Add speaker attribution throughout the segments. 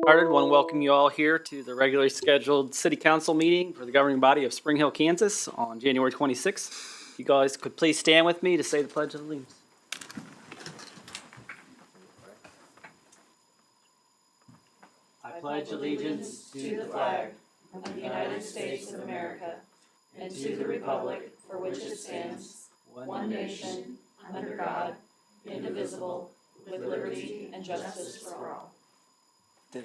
Speaker 1: Started. Want to welcome you all here to the regularly scheduled city council meeting for the governing body of Spring Hill, Kansas on January 26th. If you guys could please stand with me to say the Pledge of Allegiance. I pledge allegiance to the flag of the United States of America and to the republic for which it stands, one nation, under God, indivisible, with liberty and justice for all. We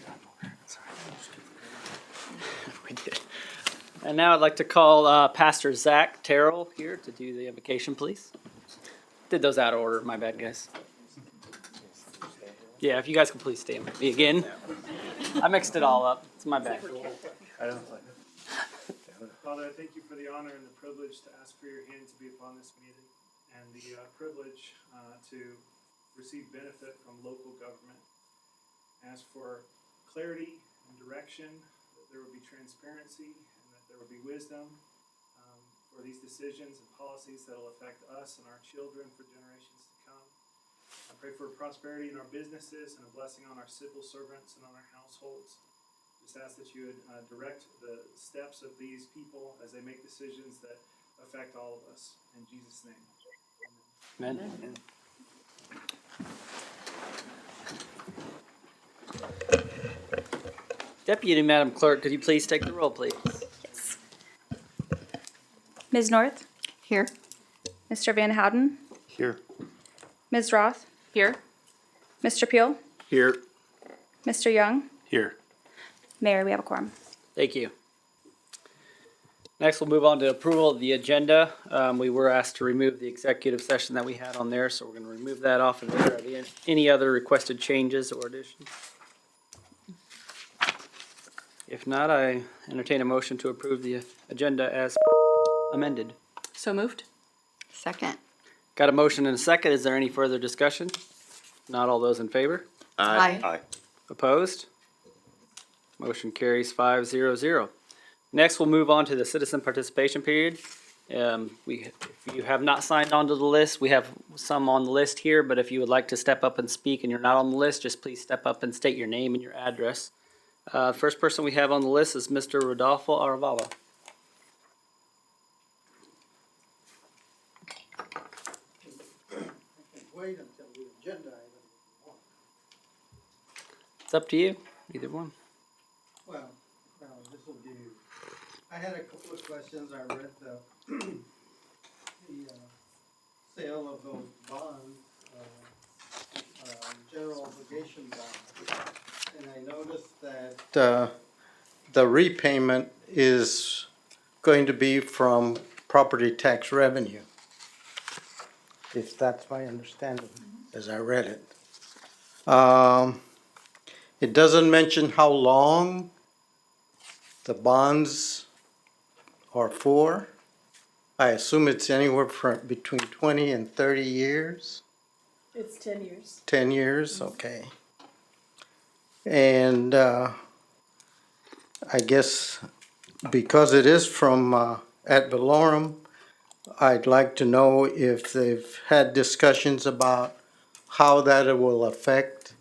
Speaker 1: did. And now I'd like to call Pastor Zach Terrell here to do the invocation, please. Did those out of order, my bad, guys. Yeah, if you guys can please stand with me again. I mixed it all up. It's my bad.
Speaker 2: Father, I thank you for the honor and the privilege to ask for your hand to be upon this meeting and the privilege to receive benefit from local government. Ask for clarity and direction, that there will be transparency and that there will be wisdom for these decisions and policies that will affect us and our children for generations to come. I pray for prosperity in our businesses and a blessing on our civil servants and on our households. Just ask that you would direct the steps of these people as they make decisions that affect all of us. In Jesus' name.
Speaker 1: Amen. Deputy Madam Clerk, could you please take the roll, please?
Speaker 3: Yes. Ms. North?
Speaker 4: Here.
Speaker 3: Mr. Van Houten?
Speaker 5: Here.
Speaker 3: Ms. Roth?
Speaker 4: Here.
Speaker 3: Mr. Peel?
Speaker 5: Here.
Speaker 3: Mr. Young?
Speaker 5: Here.
Speaker 3: Mayor, we have a quorum.
Speaker 1: Thank you. Next, we'll move on to approval of the agenda. We were asked to remove the executive session that we had on there, so we're going to remove that off of there. Are there any other requested changes or additions? If not, I entertain a motion to approve the agenda as amended.
Speaker 4: So moved. Second.
Speaker 1: Got a motion and a second. Is there any further discussion? Not all those in favor?
Speaker 4: Aye.
Speaker 1: Opposed? Motion carries 5-0-0. Next, we'll move on to the citizen participation period. If you have not signed on to the list, we have some on the list here, but if you would like to step up and speak and you're not on the list, just please step up and state your name and your address. First person we have on the list is Mr. Rodolfo Arevalo.
Speaker 6: Wait until the agenda item is on.
Speaker 1: It's up to you, either one.
Speaker 6: Well, this will give you, I had a couple of questions. I read the sale of those bonds, general obligation bonds. And I noticed that the repayment is going to be from property tax revenue. If that's my understanding, as I read it. It doesn't mention how long the bonds are for. I assume it's anywhere from between 20 and 30 years.
Speaker 7: It's 10 years.
Speaker 6: 10 years, okay. And I guess because it is from ad valorem, I'd like to know if they've had discussions about how that will affect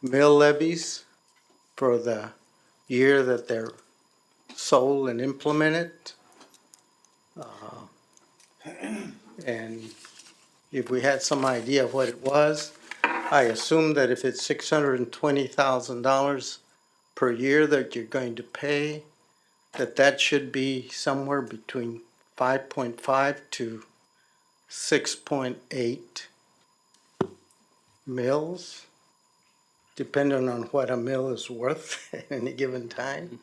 Speaker 6: mill levies for the year that they're sold and implemented. And if we had some idea of what it was, I assume that if it's $620,000 per year that you're going to pay, that should be somewhere between 5.5 to 6.8 mills, depending on what a mill is worth at any given time.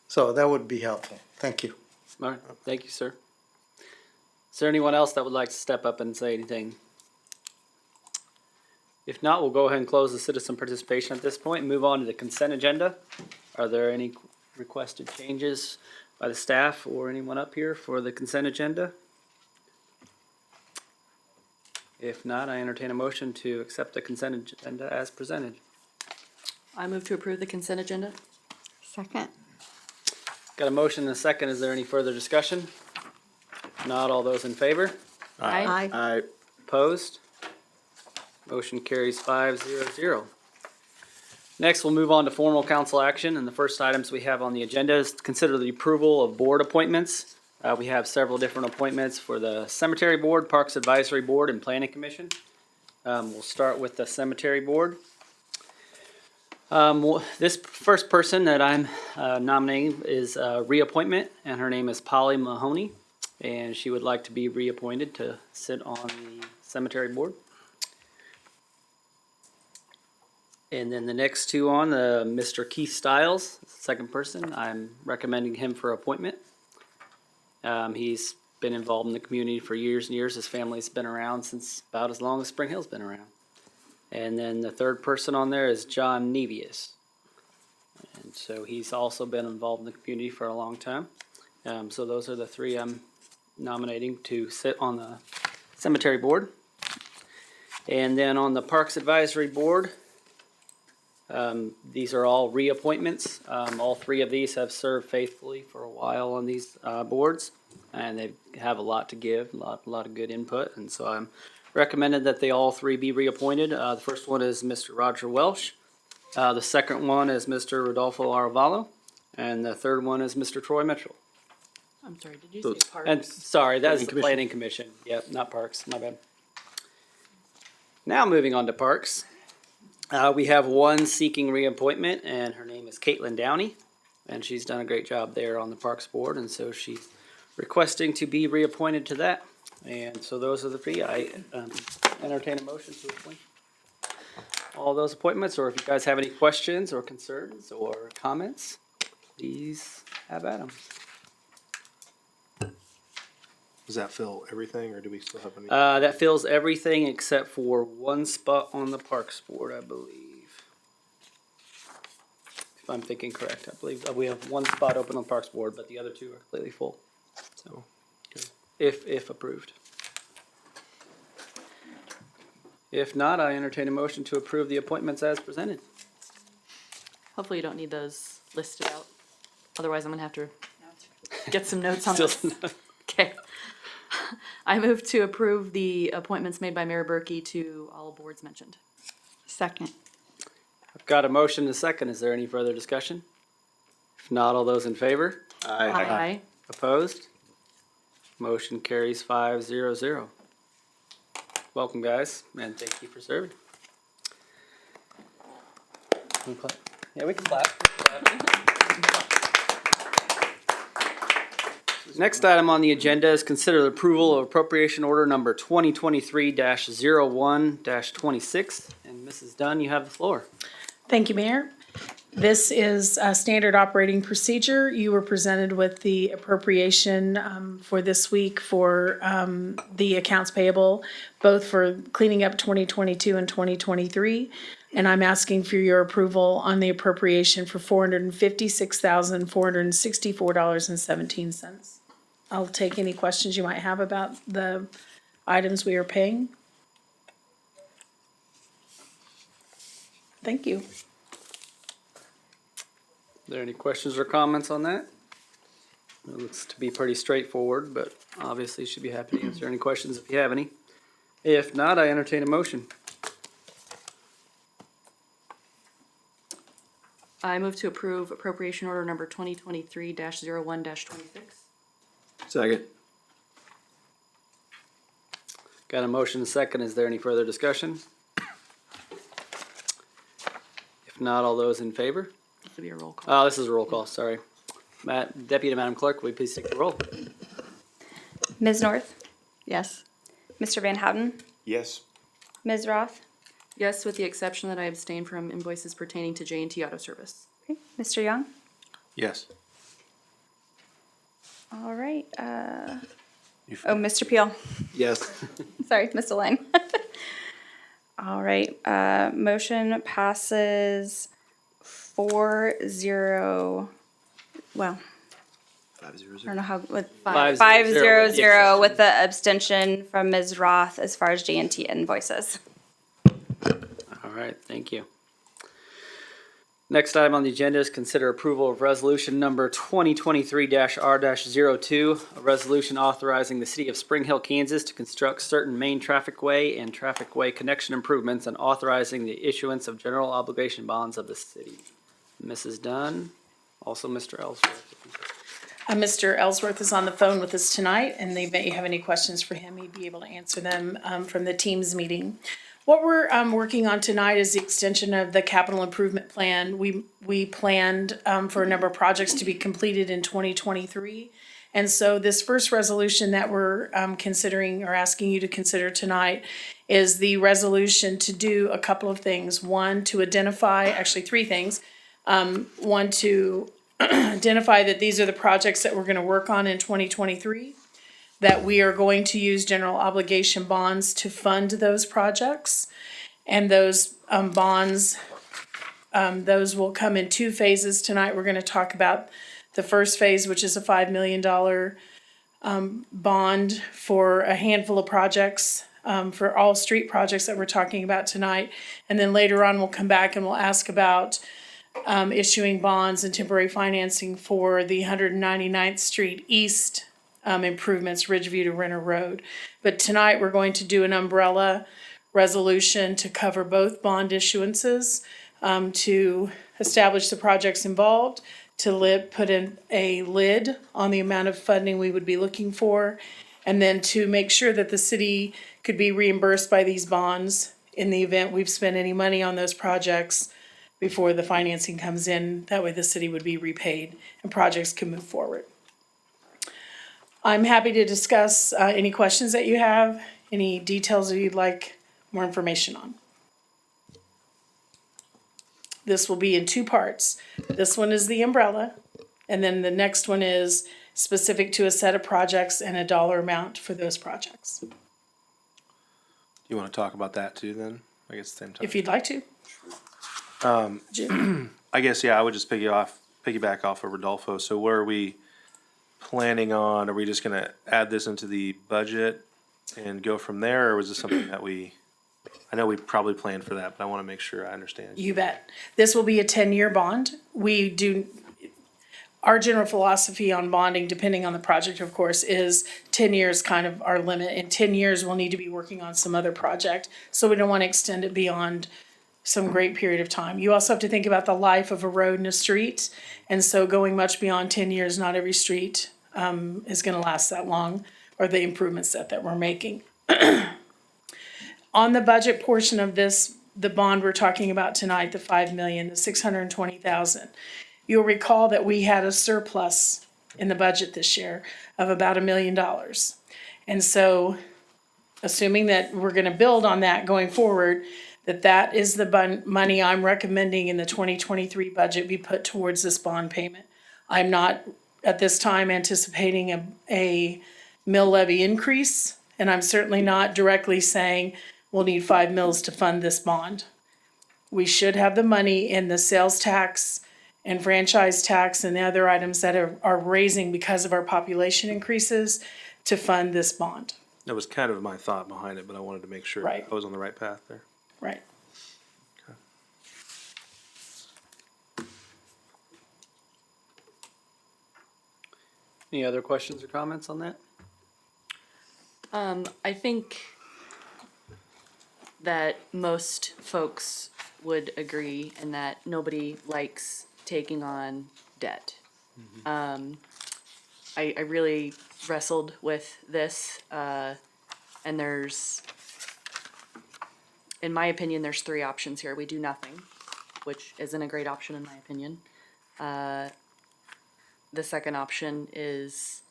Speaker 6: So that would be helpful. Thank you.
Speaker 1: All right, thank you, sir. Is there anyone else that would like to step up and say anything? If not, we'll go ahead and close the citizen participation at this point and move on to the consent agenda. Are there any requested changes by the staff or anyone up here for the consent agenda? If not, I entertain a motion to accept the consent agenda as presented.
Speaker 4: I move to approve the consent agenda.
Speaker 3: Second.
Speaker 1: Got a motion and a second. Is there any further discussion? Not all those in favor?
Speaker 4: Aye.
Speaker 5: Aye.
Speaker 1: Opposed? Motion carries 5-0-0. Next, we'll move on to formal council action, and the first items we have on the agenda is to consider the approval of board appointments. We have several different appointments for the Cemetery Board, Parks Advisory Board, and Planning Commission. We'll start with the Cemetery Board. This first person that I'm nominating is a reappointment, and her name is Polly Mahoney, and she would like to be reappointed to sit on the Cemetery Board. And then the next two on, Mr. Keith Stiles, second person, I'm recommending him for appointment. He's been involved in the community for years and years. His family's been around since about as long as Spring Hill's been around. And then the third person on there is John Nevius. And so he's also been involved in the community for a long time. So those are the three I'm nominating to sit on the Cemetery Board. And then on the Parks Advisory Board, these are all reappointments. All three of these have served faithfully for a while on these boards, and they have a lot to give, a lot of good input, and so I'm recommended that they all three be reappointed. The first one is Mr. Roger Welsh. The second one is Mr. Rodolfo Arevalo, and the third one is Mr. Troy Mitchell.
Speaker 4: I'm sorry, did you say parks?
Speaker 1: And sorry, that is the Planning Commission. Yep, not Parks, my bad. Now moving on to Parks. We have one seeking reappointment, and her name is Caitlin Downey, and she's done a great job there on the Parks Board, and so she's requesting to be reappointed to that. And so those are the three. I entertain a motion to appoint all those appointments, or if you guys have any questions or concerns or comments, please have at them.
Speaker 5: Does that fill everything, or do we still have any?
Speaker 1: That fills everything except for one spot on the Parks Board, I believe. If I'm thinking correct, I believe we have one spot open on the Parks Board, but the other two are completely full. So, if approved. If not, I entertain a motion to approve the appointments as presented.
Speaker 4: Hopefully you don't need those listed out. Otherwise, I'm gonna have to get some notes on
Speaker 1: Still,
Speaker 4: this. Okay. I move to approve the appointments made by Mayor Berkey to all boards mentioned.
Speaker 3: Second.
Speaker 1: I've got a motion and a second. Is there any further discussion? If not, all those in favor?
Speaker 4: Aye.
Speaker 1: Opposed? Motion carries 5-0-0. Welcome, guys, and thank you for serving. Can we clap? Yeah, we can clap. Next item on the agenda is consider the approval of appropriation order number 2023-01-26. And Mrs. Dunn, you have the floor.
Speaker 7: Thank you, Mayor. This is a standard operating procedure. You were presented with the appropriation for this week for the accounts payable, both for cleaning up 2022 and 2023. And I'm asking for your approval on the appropriation for $456,464.17. I'll take any questions you might have about the items we are paying. Thank you.
Speaker 1: Are there any questions or comments on that? It looks to be pretty straightforward, but obviously should be happy to answer any questions if you have any. If not, I entertain a motion.
Speaker 4: I move to approve appropriation order number 2023-01-26.
Speaker 5: Second.
Speaker 1: Got a motion and a second. Is there any further discussion? If not, all those in favor?
Speaker 4: This will be a roll call.
Speaker 1: Oh, this is a roll call, sorry. Deputy Madam Clerk, will you please take the roll?
Speaker 3: Ms. North,
Speaker 4: Yes.
Speaker 3: Mr. Van Houten,
Speaker 5: Yes.
Speaker 3: Ms. Roth,
Speaker 4: Yes, with the exception that I abstain from invoices pertaining to J&T Auto Service.
Speaker 3: okay, Mr. Young.
Speaker 5: Yes.
Speaker 3: All right, Mr. Peel.
Speaker 5: Yes.
Speaker 3: Sorry, Mr. Lang. All right, motion passes 4-0, well,
Speaker 5: 5-0-0.
Speaker 3: I don't know how, with
Speaker 1: 5-0-0
Speaker 3: 5-0-0 with the abstention from Ms. Roth as far as J&T invoices.
Speaker 1: All right, thank you. Next item on the agenda is consider approval of resolution number 2023-R-02, a resolution authorizing the city of Spring Hill, Kansas to construct certain main traffic way and traffic way connection improvements and authorizing the issuance of general obligation bonds of the city. Mrs. Dunn, also Mr. Ellsworth.
Speaker 7: Mr. Ellsworth is on the phone with us tonight, and in the event you have any questions for him, he'd be able to answer them from the Teams meeting. What we're working on tonight is the extension of the capital improvement plan. We planned for a number of projects to be completed in 2023. And so this first resolution that we're considering or asking you to consider tonight is the resolution to do a couple of things. One, to identify, actually three things. One, to identify that these are the projects that we're going to work on in 2023, that we are going to use general obligation bonds to fund those projects. And those bonds, those will come in two phases. Tonight, we're going to talk about the first phase, which is a $5 million bond for a handful of projects, for all street projects that we're talking about tonight. And then later on, we'll come back and we'll ask about issuing bonds and temporary financing for the 199th Street East improvements, Ridgeview to Renner Road. But tonight, we're going to do an umbrella resolution to cover both bond issuances, to establish the projects involved, to put in a lid on the amount of funding we would be looking for, and then to make sure that the city could be reimbursed by these bonds in the event we've spent any money on those projects before the financing comes in. That way the city would be repaid and projects can move forward. I'm happy to discuss any questions that you have, any details that you'd like more information on. This will be in two parts. This one is the umbrella, and then the next one is specific to a set of projects and a dollar amount for those projects,
Speaker 5: You want to talk about that too then? I guess at the same time.
Speaker 7: if you'd like to. Jim?
Speaker 5: I guess, yeah, I would just piggyback off of Rodolfo. So where are we planning on? Are we just gonna add this into the budget and go from there, or was this something that I know we probably planned for that, but I want to make sure I understand.
Speaker 7: You bet. This will be a 10-year bond. Our general philosophy on bonding, depending on the project, of course, is 10 years kind of our limit. In 10 years, we'll need to be working on some other project. So we don't want to extend it beyond some great period of time. You also have to think about the life of a road and a street. And so going much beyond 10 years, not every street is going to last that long, or the improvements that we're making. On the budget portion of this, the bond we're talking about tonight, the 5 million, the 620,000. You'll recall that we had a surplus in the budget this year of about $1 million. And so, assuming that we're gonna build on that going forward, that is the money I'm recommending in the 2023 budget be put towards this bond payment. I'm not, at this time, anticipating a mill levy increase, and I'm certainly not directly saying we'll need 5 mills to fund this bond. We should have the money in the sales tax and franchise tax and the other items that are raising because of our population increases to fund this bond.
Speaker 5: That was kind of my thought behind it, but I wanted to make sure
Speaker 7: Right.
Speaker 5: I was on the right path there.
Speaker 7: Right.
Speaker 1: Any other questions or comments on that?
Speaker 4: I think that most folks would agree in that nobody likes taking on debt. I really wrestled with this, and in my opinion, there's three options here. We do nothing, which isn't a great option in my opinion. The second option is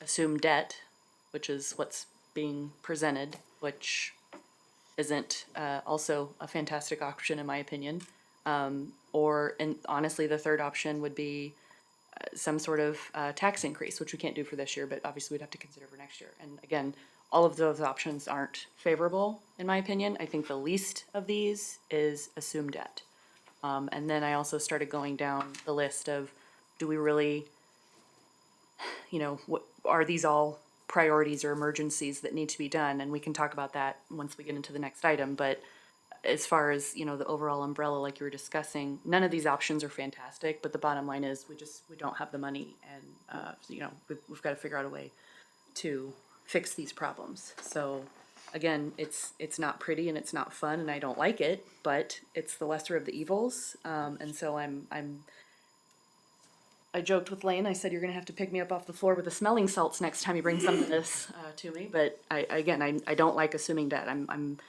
Speaker 4: assume debt, which is what's being presented, which isn't also a fantastic option in my opinion. And honestly, the third option would be some sort of tax increase, which we can't do for this year, but obviously we'd have to consider for next year. And again, all of those options aren't favorable in my opinion. I think the least of these is assume debt. And then I also started going down the list of, do we really, are these all priorities or emergencies that need to be done? And we can talk about that once we get into the next item, but as far as, you know, the overall umbrella, like you were discussing, none of these options are fantastic, but the bottom line is we don't have the money and, you know, we've got to figure out a way to fix these problems. So again, it's not pretty and it's not fun and I don't like it, but it's the lesser of the evils. And so I joked with Lane, I said, you're gonna have to pick me up off the floor with the smelling salts next time you bring some of this, to me, but I don't like assuming debt. I'm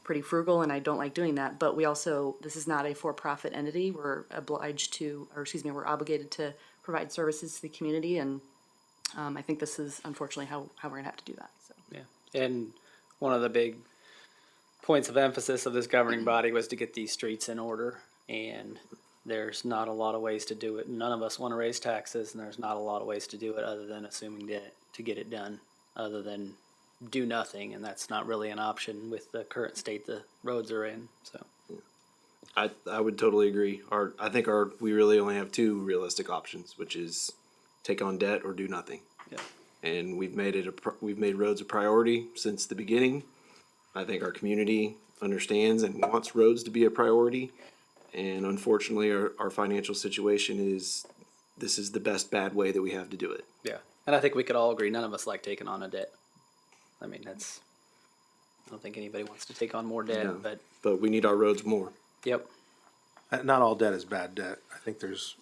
Speaker 4: pretty frugal and I don't like doing that, but we also, this is not a for-profit entity. We're obliged to, or excuse me, we're obligated to provide services to the community and, I think this is unfortunately how we're gonna have to do that, so.
Speaker 1: Yeah, and one of the big points of emphasis of this governing body was to get these streets in order, and there's not a lot of ways to do it. None of us want to raise taxes, and there's not a lot of ways to do it other than assuming debt to get it done, other than do nothing, and that's not really an option with the current state the roads are in, so.
Speaker 8: I would totally agree. I think we really only have two realistic options, which is take on debt or do nothing.
Speaker 1: Yeah.
Speaker 8: And we've made roads a priority since the beginning. I think our community understands and wants roads to be a priority. And unfortunately, our financial situation this is the best bad way that we have to do it.
Speaker 1: Yeah, and I think we could all agree, none of us like taking on a debt. I mean, I don't think anybody wants to take on more debt,
Speaker 8: No.
Speaker 1: but,
Speaker 8: we need our roads more.
Speaker 1: yep.
Speaker 5: Not all debt is bad debt. I think there's,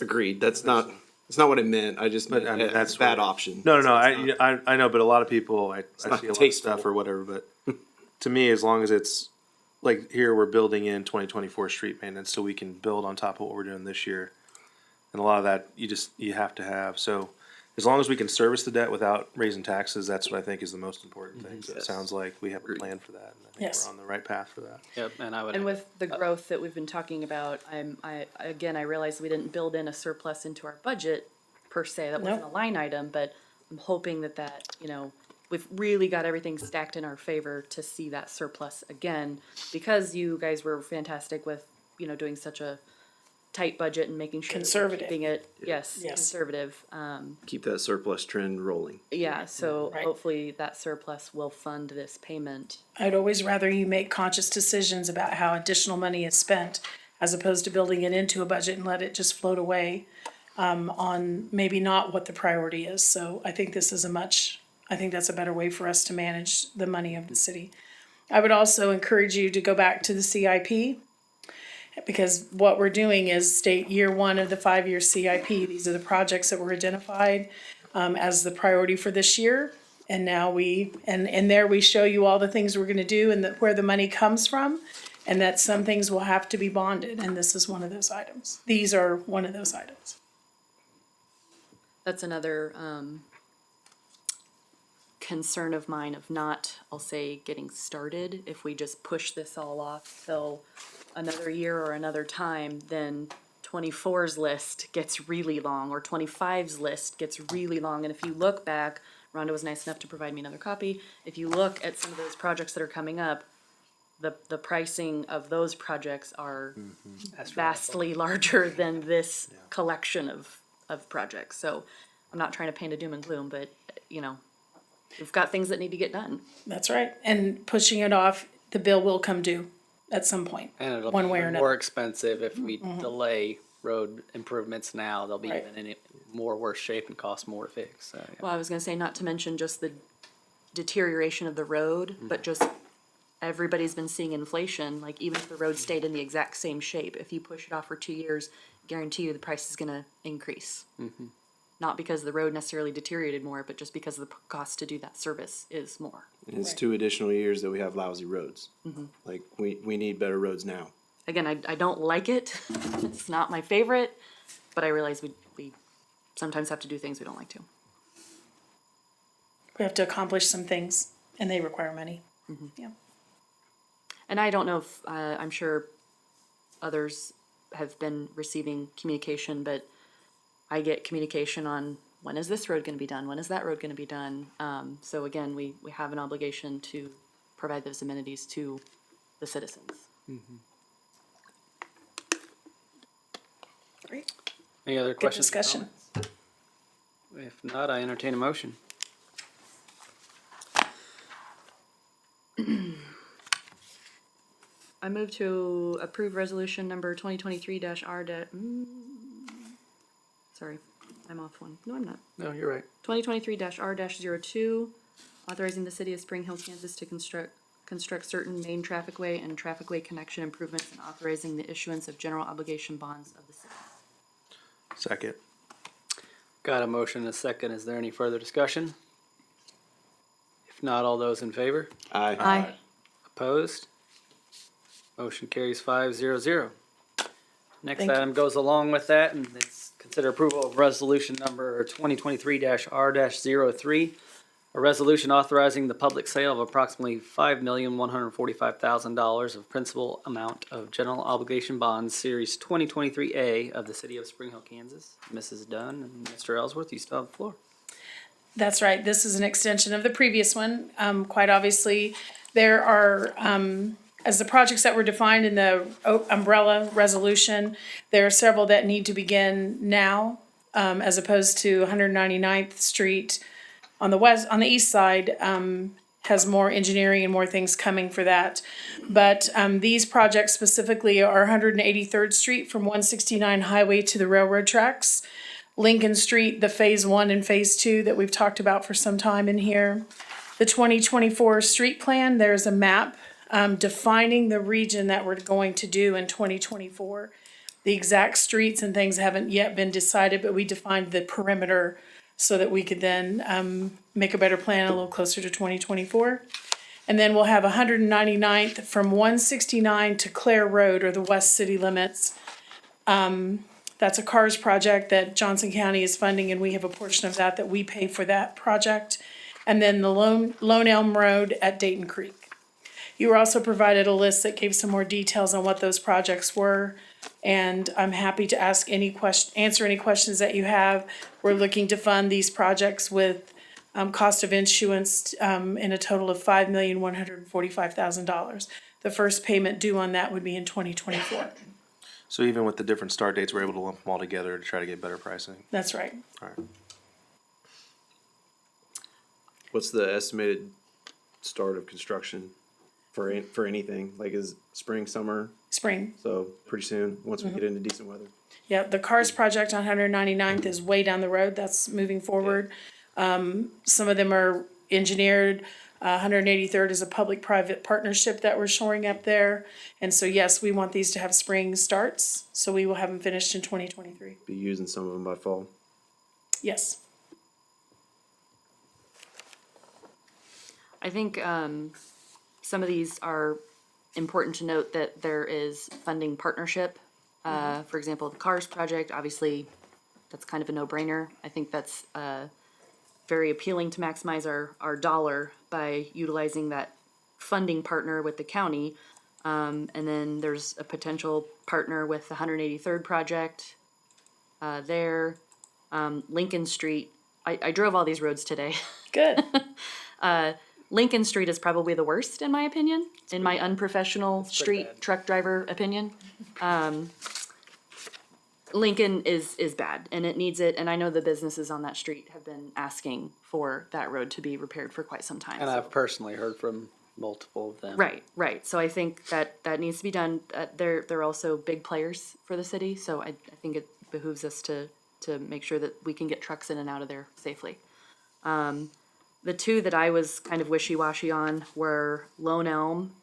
Speaker 8: Agreed. That's not what I meant. I just meant
Speaker 5: But, I mean, that's
Speaker 8: bad
Speaker 5: what-
Speaker 8: option.
Speaker 5: no,
Speaker 8: It's not-
Speaker 5: I know, but a lot of people, I
Speaker 8: not
Speaker 5: see a lot of
Speaker 8: tasteful.
Speaker 5: stuff or whatever, but to me, as long as it's, like here, we're building in 2024 street maintenance so we can build on top of what we're doing this year. And a lot of that, you have to have. So as long as we can service the debt without raising taxes, that's what I think is the most important thing. So it
Speaker 1: Yes.
Speaker 5: sounds like we have a plan for that. And I think
Speaker 7: Yes.
Speaker 5: we're on the right path for that.
Speaker 1: Yep, and I would.
Speaker 4: And with the growth that we've been talking about, I realized we didn't build in a surplus into our budget per se, that wasn't a
Speaker 7: Nope.
Speaker 4: line item, but I'm hoping that, you know, we've really got everything stacked in our favor to see that surplus again, because you guys were fantastic with, you know, doing such a tight budget and making sure that we're
Speaker 7: Conservative.
Speaker 4: keeping it, yes,
Speaker 7: Yes.
Speaker 4: conservative.
Speaker 8: Keep that surplus trend rolling.
Speaker 4: Yeah, so
Speaker 7: Right.
Speaker 4: hopefully that surplus will fund this payment.
Speaker 7: I'd always rather you make conscious decisions about how additional money is spent as opposed to building it into a budget and let it just float away on maybe not what the priority is. So I think this is I think that's a better way for us to manage the money of the city. I would also encourage you to go back to the CIP, because what we're doing is state year one of the 5-year CIP. These are the projects that were identified as the priority for this year. And now and there we show you all the things we're gonna do and where the money comes from. And that some things will have to be bonded, and this is one of those items. These are one of those items.
Speaker 4: That's another concern of mine of not, I'll say, getting started. If we just push this all off till another year or another time, then 24's list gets really long, or 25's list gets really long. And if you look back, Rhonda was nice enough to provide me another copy. If you look at some of those projects that are coming up, the pricing of those projects are vastly larger than this collection of projects. So I'm not trying to paint a doom and gloom, but, you know, we've got things that need to get done.
Speaker 7: That's right. And pushing it off, the bill will come due at some point.
Speaker 1: And it'll
Speaker 7: one
Speaker 1: be
Speaker 7: way or
Speaker 1: even
Speaker 7: another.
Speaker 1: more expensive if we delay road improvements now. They'll be
Speaker 7: Right.
Speaker 1: even in more worse shape and cost more to fix. So, yeah.
Speaker 4: Well, I was gonna say, not to mention just the deterioration of the road, but just everybody's been seeing inflation, like even if the road stayed in the exact same shape, if you push it off for 2 years, guarantee you the price is gonna increase. Not because the road necessarily deteriorated more, but just because the cost to do that service is more.
Speaker 8: And it's 2 additional years that we have lousy roads. Like, we need better roads now.
Speaker 4: Again, I don't like it, it's not my favorite, but I realize we sometimes have to do things we don't like to.
Speaker 7: We have to accomplish some things, and they require money. Yeah.
Speaker 4: And I don't know if, I'm sure others have been receiving communication, but I get communication on when is this road gonna be done, when is that road gonna be done? So again, we have an obligation to provide those amenities to the citizens.
Speaker 7: Great.
Speaker 1: Any other
Speaker 7: Good
Speaker 1: questions? or
Speaker 7: discussion.
Speaker 1: comments? If not, I entertain a motion.
Speaker 4: I move to approve resolution number 2023 R. Sorry, I'm off one. No, I'm not.
Speaker 1: No, you're right.
Speaker 4: 2023 R-02, authorizing the city of Spring Hill, Kansas to construct certain main trafficway and trafficway connection improvements and authorizing the issuance of general obligation bonds of the city.
Speaker 5: Second.
Speaker 1: Got a motion and a second. Is there any further discussion? If not, all those in favor?
Speaker 4: Aye.
Speaker 1: Opposed? Motion carries 5-0-0. Next
Speaker 7: Thank you.
Speaker 1: item goes along with that, and it's consider approval of resolution number 2023-R-03, a resolution authorizing the public sale of approximately $5,145,000 of principal amount of general obligation bonds, Series 2023A of the city of Spring Hill, Kansas. Mrs. Dunn and Mr. Ellsworth, you still have the floor.
Speaker 7: That's right. This is an extension of the previous one. Quite obviously, there are, as the projects that were defined in the umbrella resolution, there are several that need to begin now, as opposed to 199th Street on the west, on the east side, has more engineering and more things coming for that. But these projects specifically are 183rd Street from 169 Highway to the railroad tracks, Lincoln Street, the Phase 1 and Phase 2 that we've talked about for some time in here. The 2024 street plan, there's a map defining the region that we're going to do in 2024. The exact streets and things haven't yet been decided, but we defined the perimeter so that we could then make a better plan a little closer to 2024. And then we'll have 199th from 169 to Clare Road, or the west city limits. That's a CARS project that Johnson County is funding, and we have a portion of that we pay for that project. And then the Lone Elm Road at Dayton Creek. You were also provided a list that gave some more details on what those projects were. And I'm happy to answer any questions that you have. We're looking to fund these projects with cost of issuance in a total of $5,145,000. The first payment due on that would be in 2024.
Speaker 5: So even with the different start dates, we're able to lump them all together to try to get better pricing.
Speaker 7: That's right.
Speaker 5: All right.
Speaker 8: What's the estimated start of construction for anything? Like, is spring, summer?
Speaker 7: Spring.
Speaker 8: So pretty soon, once we get into decent weather.
Speaker 7: Yeah, the CARS project on 199th is way down the road. That's moving forward. Some of them are engineered. 183rd is a public-private partnership that we're shoring up there. And so, yes, we want these to have spring starts, so we will have them finished in 2023.
Speaker 8: Be using some of them by fall.
Speaker 7: Yes.
Speaker 4: I think some of these are important to note that there is funding partnership. For example, the CARS project, obviously, that's kind of a no-brainer. I think that's very appealing to maximize our dollar by utilizing that funding partner with the county. And then there's a potential partner with the 183rd project there. Lincoln Street, I drove all these roads today.
Speaker 7: Good.
Speaker 4: Lincoln Street is probably the worst, in my opinion, in my unprofessional street
Speaker 1: bad.
Speaker 4: truck driver opinion. Lincoln is bad, and it needs it, and I know the businesses on that street have been asking for that road to be repaired for quite some time.
Speaker 1: And
Speaker 4: so-
Speaker 1: I've personally heard from multiple of them.
Speaker 4: Right. So I think that needs to be done. They're also big players for the city, so I think it behooves us to make sure that we can get trucks in and out of there safely. The two that I was kind of wishy-washy on were Lone Elm.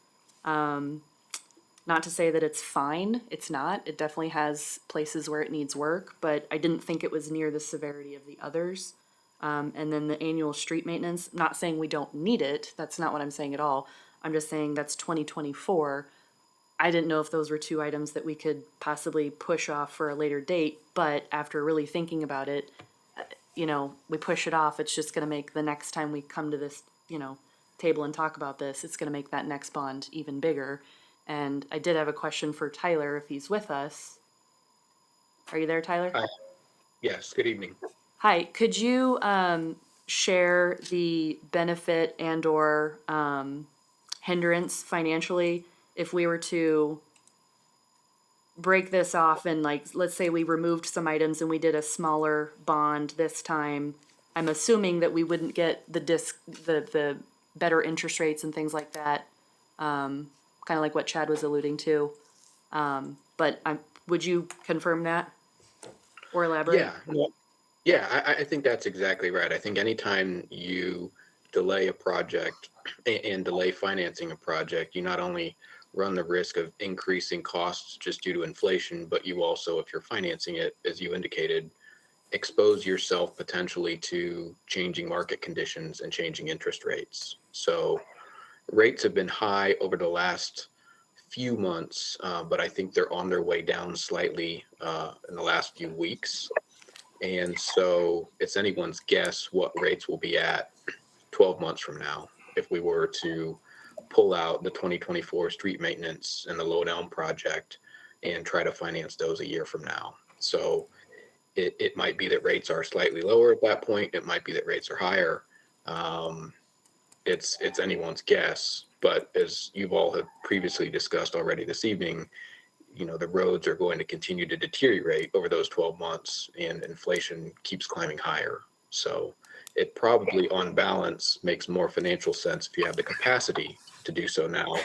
Speaker 4: Not to say that it's fine, it's not. It definitely has places where it needs work, but I didn't think it was near the severity of the others. And then the annual street maintenance, not saying we don't need it, that's not what I'm saying at all. I'm just saying that's 2024. I didn't know if those were two items that we could possibly push off for a later date, but after really thinking about it, we push it off, it's just gonna make the next time we come to this, table and talk about this, it's gonna make that next bond even bigger. And I did have a question for Tyler, if he's with us. Are you there, Tyler?
Speaker 9: Hi. Yes, good evening.
Speaker 4: Hi, could you share the benefit and/or hindrance financially if we were to break this off and, like, let's say we removed some items and we did a smaller bond this time? I'm assuming that we wouldn't get the better interest rates and things like that kind of like what Chad was alluding to. But would you confirm that or elaborate?
Speaker 9: Yeah, well, yeah, I think that's exactly right. I think anytime you delay a project and delay financing a project, you not only run the risk of increasing costs just due to inflation, but you also, if you're financing it, as you indicated, expose yourself potentially to changing market conditions and changing interest rates. So rates have been high over the last few months, but I think they're on their way down slightly in the last few weeks. And so it's anyone's guess what rates will be at 12 months from now if we were to pull out the 2024 street maintenance and the Lone Elm project and try to finance those a year from now. So it might be that rates are slightly lower at that point. It might be that rates are higher. It's anyone's guess. But as you've all have previously discussed already this evening, you know, the roads are going to continue to deteriorate over those 12 months and inflation keeps climbing higher. So it probably on balance makes more financial sense if you have the capacity to do so now,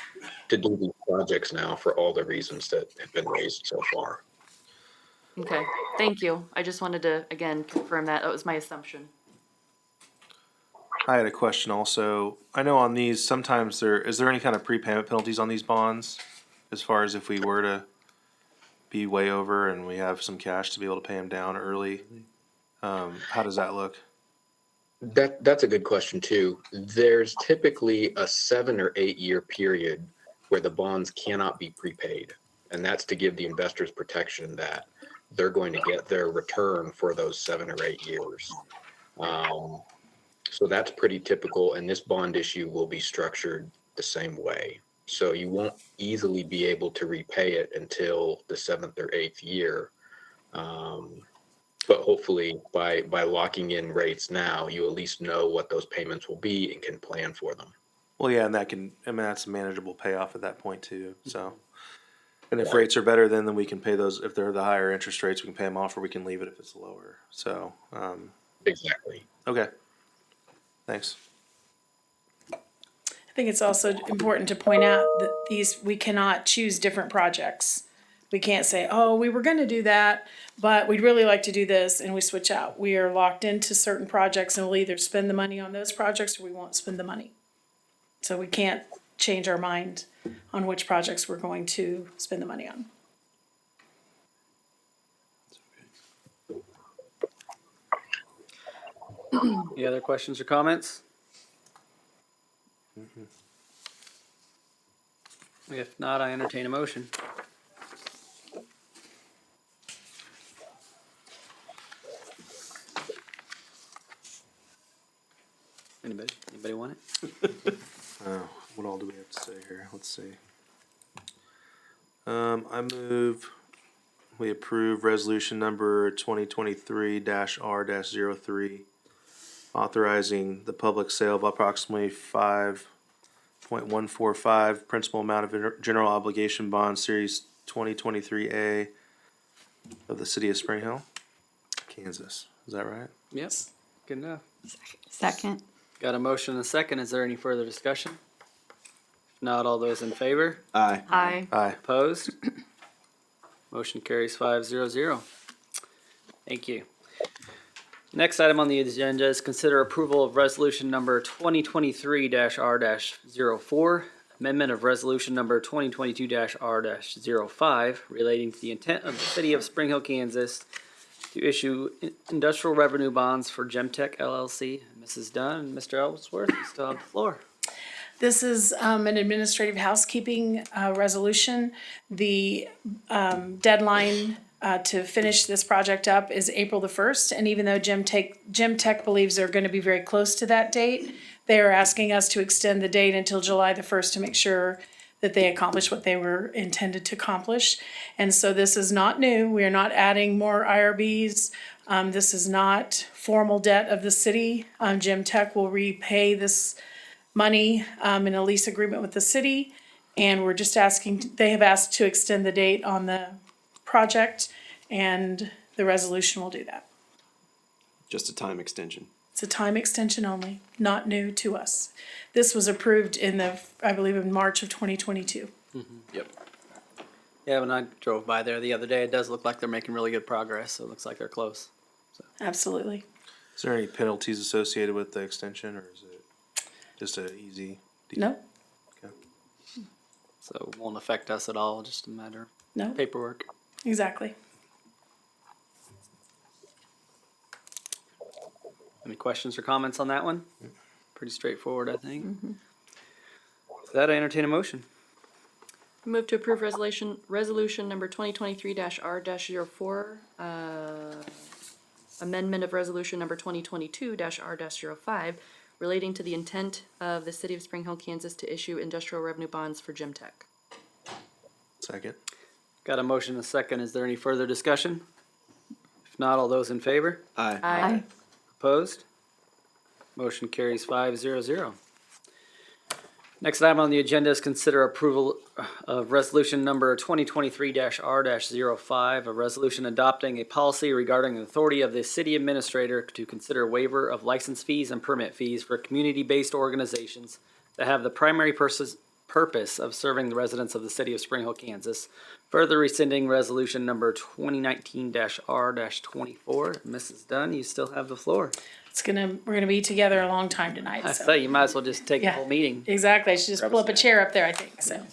Speaker 9: to do these projects now for all the reasons that have been raised so far.
Speaker 4: Okay, thank you. I just wanted to, again, confirm that. That was my assumption.
Speaker 5: I had a question also. I know on these, sometimes is there any kind of prepayment penalties on these bonds? As far as if we were to be way over and we have some cash to be able to pay them down early? How does that look?
Speaker 9: That's a good question too. There's typically a 7 or 8 year period where the bonds cannot be prepaid. And that's to give the investors protection that they're going to get their return for those 7 or 8 years. So that's pretty typical. And this bond issue will be structured the same way. So you won't easily be able to repay it until the 7th or 8th year. But hopefully by locking in rates now, you at least know what those payments will be and can plan for them.
Speaker 5: Well, yeah, and that's a manageable payoff at that point too, so. And if rates are better, then we can pay those, if they're the higher interest rates, we can pay them off or we can leave it if it's lower, so,
Speaker 9: Exactly.
Speaker 5: okay. Thanks.
Speaker 7: I think it's also important to point out that we cannot choose different projects. We can't say, oh, we were gonna do that, but we'd really like to do this, and we switch out. We are locked into certain projects and we'll either spend the money on those projects or we won't spend the money. So we can't change our mind on which projects we're going to spend the money on.
Speaker 1: Any other questions or comments? If not, I entertain a motion. Anybody want it?
Speaker 5: What all do we have to say here? Let's see. I move we approve resolution number 2023-R-03, authorizing the public sale of approximately 5.145 principal amount of general obligation bond series 2023A of the city of Spring Hill, Kansas. Is that right?
Speaker 1: Yes. Good enough.
Speaker 3: Second.
Speaker 1: Got a motion and a second. Is there any further discussion? If not, all those in favor?
Speaker 8: Aye.
Speaker 4: Aye.
Speaker 5: Aye.
Speaker 1: Opposed? Motion carries 5-0-0. Thank you. Next item on the agenda is consider approval of resolution number 2023-R-04, amendment of resolution number 2022-R-05 relating to the intent of the city of Spring Hill, Kansas to issue industrial revenue bonds for Gemtech LLC. Mrs. Dunn and Mr. Ellsworth, you still have the floor.
Speaker 7: This is an administrative housekeeping resolution. The deadline to finish this project up is April the 1st, and even though Gemtech believes they're going to be very close to that date, they are asking us to extend the date until July the 1st to make sure that they accomplish what they were intended to accomplish. And so this is not new. We are not adding more IRBs. This is not formal debt of the city. Gemtech will repay this money in a lease agreement with the city. And we're just asking, they have asked to extend the date on the project, and the resolution will do that.
Speaker 8: Just a time extension.
Speaker 7: It's a time extension only, not new to us. This was approved I believe in March of 2022.
Speaker 8: Yep.
Speaker 1: Yeah, when I drove by there the other day, it does look like they're making really good progress, so it looks like they're close.
Speaker 7: Absolutely.
Speaker 5: Is there any penalties associated with the extension, or is it just an easy deal?
Speaker 7: No,
Speaker 5: Okay.
Speaker 1: So it won't affect us at all, just a matter
Speaker 7: no,
Speaker 1: of paperwork.
Speaker 7: exactly.
Speaker 1: Any questions or comments on that one? Pretty straightforward, I think. With that, I entertain a motion.
Speaker 4: Move to approve resolution number 2023-R-04, amendment of resolution number 2022-R-05, relating to the intent of the city of Spring Hill, Kansas to issue industrial revenue bonds for Gym Tech.
Speaker 5: Second.
Speaker 1: Got a motion and a second. Is there any further discussion? If not, all those in favor?
Speaker 8: Aye.
Speaker 4: Aye.
Speaker 1: Opposed? Motion carries 5-0-0. Next item on the agenda is consider approval of resolution number 2023-R-05, a resolution adopting a policy regarding the authority of the city administrator to consider waiver of license fees and permit fees for community-based organizations that have the primary purpose of serving the residents of the city of Spring Hill, Kansas. Further rescinding resolution number 2019-R-24. Mrs. Dunn, you still have the floor.
Speaker 7: We're gonna be together a long time tonight,
Speaker 1: I
Speaker 7: so.
Speaker 1: say you might as well just take the
Speaker 7: Yeah.
Speaker 1: whole meeting.
Speaker 7: Exactly, I should just pull up a chair up there, I think, so.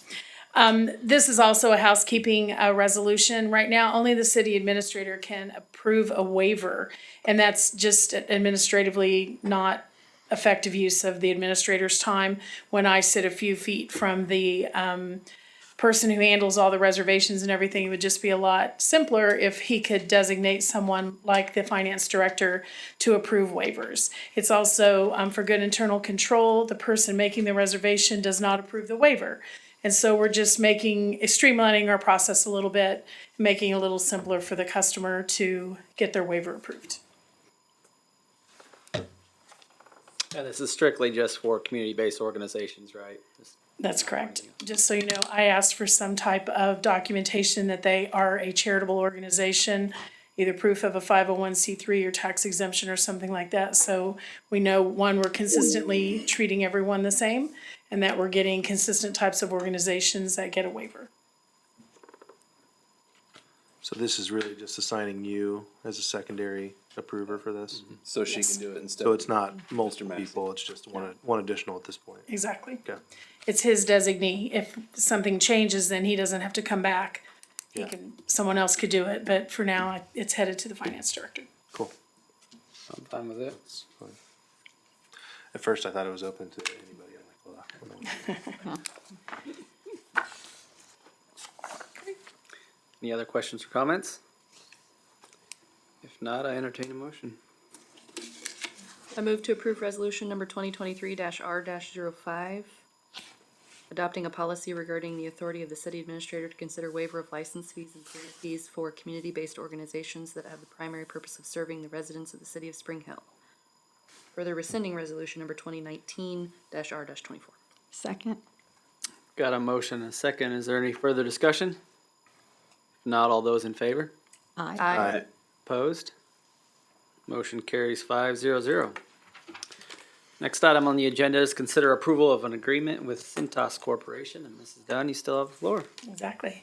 Speaker 7: This is also a housekeeping, resolution. Right now, only the city administrator can approve a waiver, and that's just administratively not effective use of the administrator's time. When I sit a few feet from the, person who handles all the reservations and everything, it would just be a lot simpler if he could designate someone like the finance director to approve waivers. It's also, for good internal control, the person making the reservation does not approve the waiver. And so we're just streamlining our process a little bit, making it a little simpler for the customer to get their waiver approved.
Speaker 1: Yeah, this is strictly just for community-based organizations, right?
Speaker 7: That's correct. Just so you know, I asked for some type of documentation that they are a charitable organization, either proof of a 501c3 or tax exemption or something like that. So we know, one, we're consistently treating everyone the same, and that we're getting consistent types of organizations that get a waiver.
Speaker 5: So this is really just assigning you as a secondary approver for this?
Speaker 8: So she can do it instead.
Speaker 5: So it's not multiple
Speaker 8: Massey.
Speaker 5: people, it's just one additional at this point?
Speaker 7: Exactly.
Speaker 5: Okay.
Speaker 7: It's his designee. If something changes, then he doesn't have to come back.
Speaker 5: Yeah.
Speaker 7: Someone else could do it, but for now, it's headed to the finance director.
Speaker 5: Cool.
Speaker 1: I'm fine with it.
Speaker 5: At first, I thought it was open to anybody. I'm like, well, I don't know.
Speaker 1: Any other questions or comments? If not, I entertain a motion.
Speaker 4: I move to approve resolution number 2023-R-05, adopting a policy regarding the authority of the city administrator to consider waiver of license fees and permit fees for community-based organizations that have the primary purpose of serving the residents of the city of Spring Hill. Further rescinding resolution number 2019-R-24.
Speaker 3: Second.
Speaker 1: Got a motion and a second. Is there any further discussion? If not, all those in favor?
Speaker 4: Aye.
Speaker 1: Opposed? Motion carries 5-0-0. Next item on the agenda is consider approval of an agreement with Cintas Corporation. And Mrs. Dunn, you still have the floor.
Speaker 7: Exactly.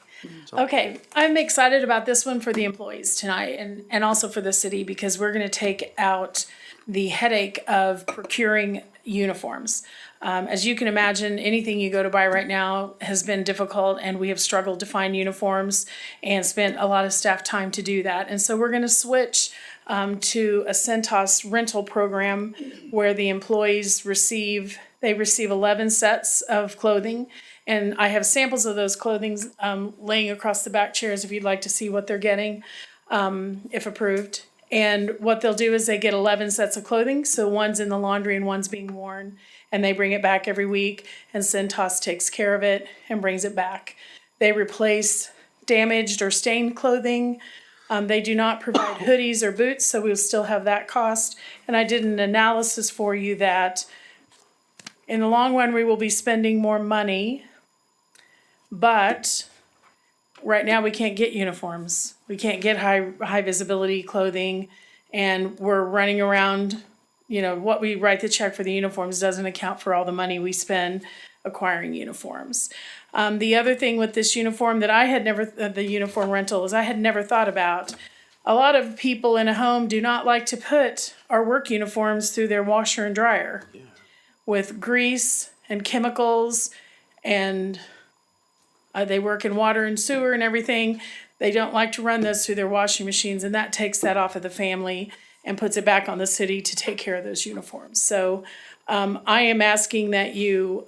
Speaker 7: Okay, I'm excited about this one for the employees tonight and also for the city because we're gonna take out the headache of procuring uniforms. As you can imagine, anything you go to buy right now has been difficult and we have struggled to find uniforms and spent a lot of staff time to do that. And so we're gonna switch to a Cintas rental program where the employees receive 11 sets of clothing. And I have samples of those clothing laying across the back chairs if you'd like to see what they're getting, if approved. And what they'll do is they get 11 sets of clothing, so one's in the laundry and one's being worn, and they bring it back every week, and Cintas takes care of it and brings it back. They replace damaged or stained clothing. They do not provide hoodies or boots, so we'll still have that cost. And I did an analysis for you that in the long run, we will be spending more money, but right now we can't get uniforms. We can't get high visibility clothing, and we're running around, what we write the check for the uniforms doesn't account for all the money we spend acquiring uniforms. The other thing with this uniform that I had never, the uniform rental, is I had never thought about. A lot of people in a home do not like to put our work uniforms through their washer and dryer with grease and chemicals, and they work in water and sewer and everything. They don't like to run those through their washing machines, and that takes that off of the family and puts it back on the city to take care of those uniforms. So I am asking that you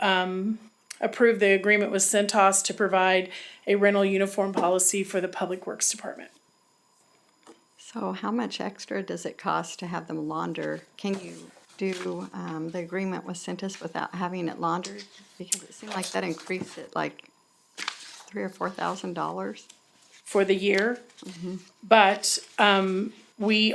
Speaker 7: approve the agreement with Centos to provide a rental uniform policy for the Public Works Department.
Speaker 10: So how much extra does it cost to have them launder? Can you do the agreement with Centus without having it laundered? Because it seemed like that increased it like $3,000 or $4,000.
Speaker 7: For the year. But we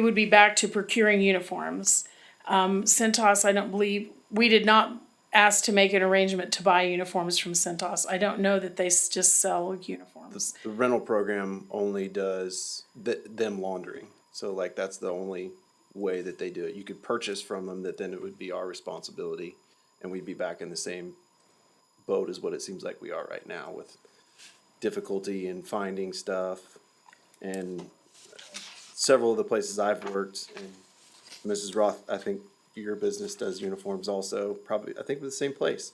Speaker 7: would be back to procuring uniforms. Centos, I don't believe, we did not ask to make an arrangement to buy uniforms from Centos. I don't know that they just sell uniforms.
Speaker 8: The rental program only does them laundering. So like that's the only way that they do it. You could purchase from them, that then it would be our responsibility, and we'd be back in the same boat as what it seems like we are right now, with difficulty in finding stuff. And several of the places I've worked, and Mrs. Roth, I think your business does uniforms also, probably, I think with the same place.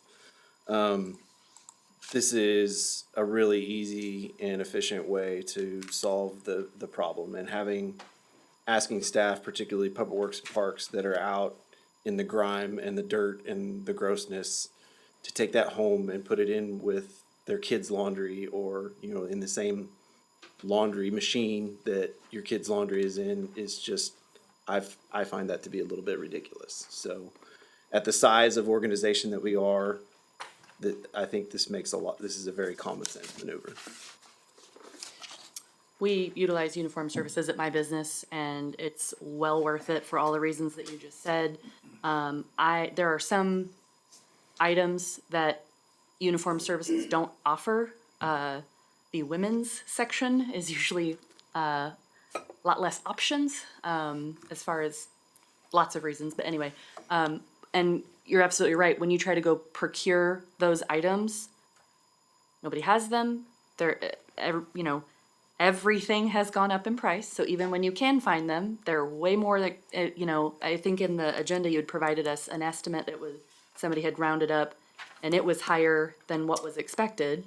Speaker 8: This is a really easy and efficient way to solve the problem, and asking staff, particularly Public Works and Parks, that are out in the grime and the dirt and the grossness, to take that home and put it in with their kids' laundry, or, in the same laundry machine that your kids' laundry is in, is just, I find that to be a little bit ridiculous. So at the size of organization that we are, I think this is a very common sense maneuver.
Speaker 4: We utilize uniform services at my business, and it's well worth it for all the reasons that you just said. There are some items that uniform services don't offer. The women's section is usually a lot less options, as far as lots of reasons, but anyway. And you're absolutely right, when you try to go procure those items, nobody has them. Everything has gone up in price, so even when you can find them, they're way more like, I think in the agenda you had provided us an estimate that somebody had rounded up, and it was higher than what was expected.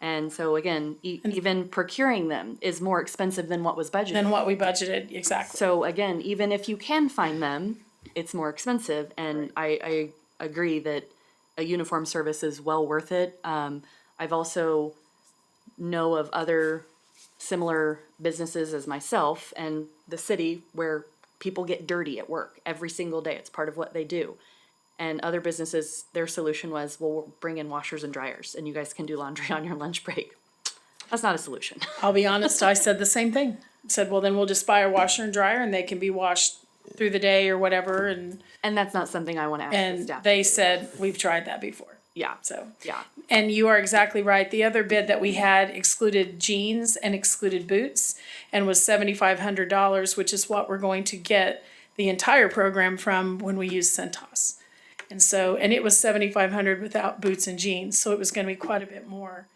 Speaker 4: And so again, even procuring them is more expensive than what was budgeted.
Speaker 7: Than what we budgeted, exactly.
Speaker 4: So again, even if you can find them, it's more expensive, and I agree that a uniform service is well worth it. I've also know of other similar businesses as myself and the city where people get dirty at work every single day. It's part of what they do. And other businesses, their solution was, well, we'll bring in washers and dryers and you guys can do laundry on your lunch break. That's not a solution.
Speaker 7: I'll be honest, I said the same thing. Said, well, then we'll just buy a washer and dryer and they can be washed through the day or whatever. And
Speaker 4: that's not something I want to ask the
Speaker 7: and
Speaker 4: staff.
Speaker 7: they said, we've tried that before.
Speaker 4: Yeah,
Speaker 7: So,
Speaker 4: yeah.
Speaker 7: and you are exactly right. The other bid that we had excluded jeans and excluded boots and was $7,500, which is what we're going to get the entire program from when we use Centos. And so, and it was $7,500 without boots and jeans, so it was gonna be quite a bit more.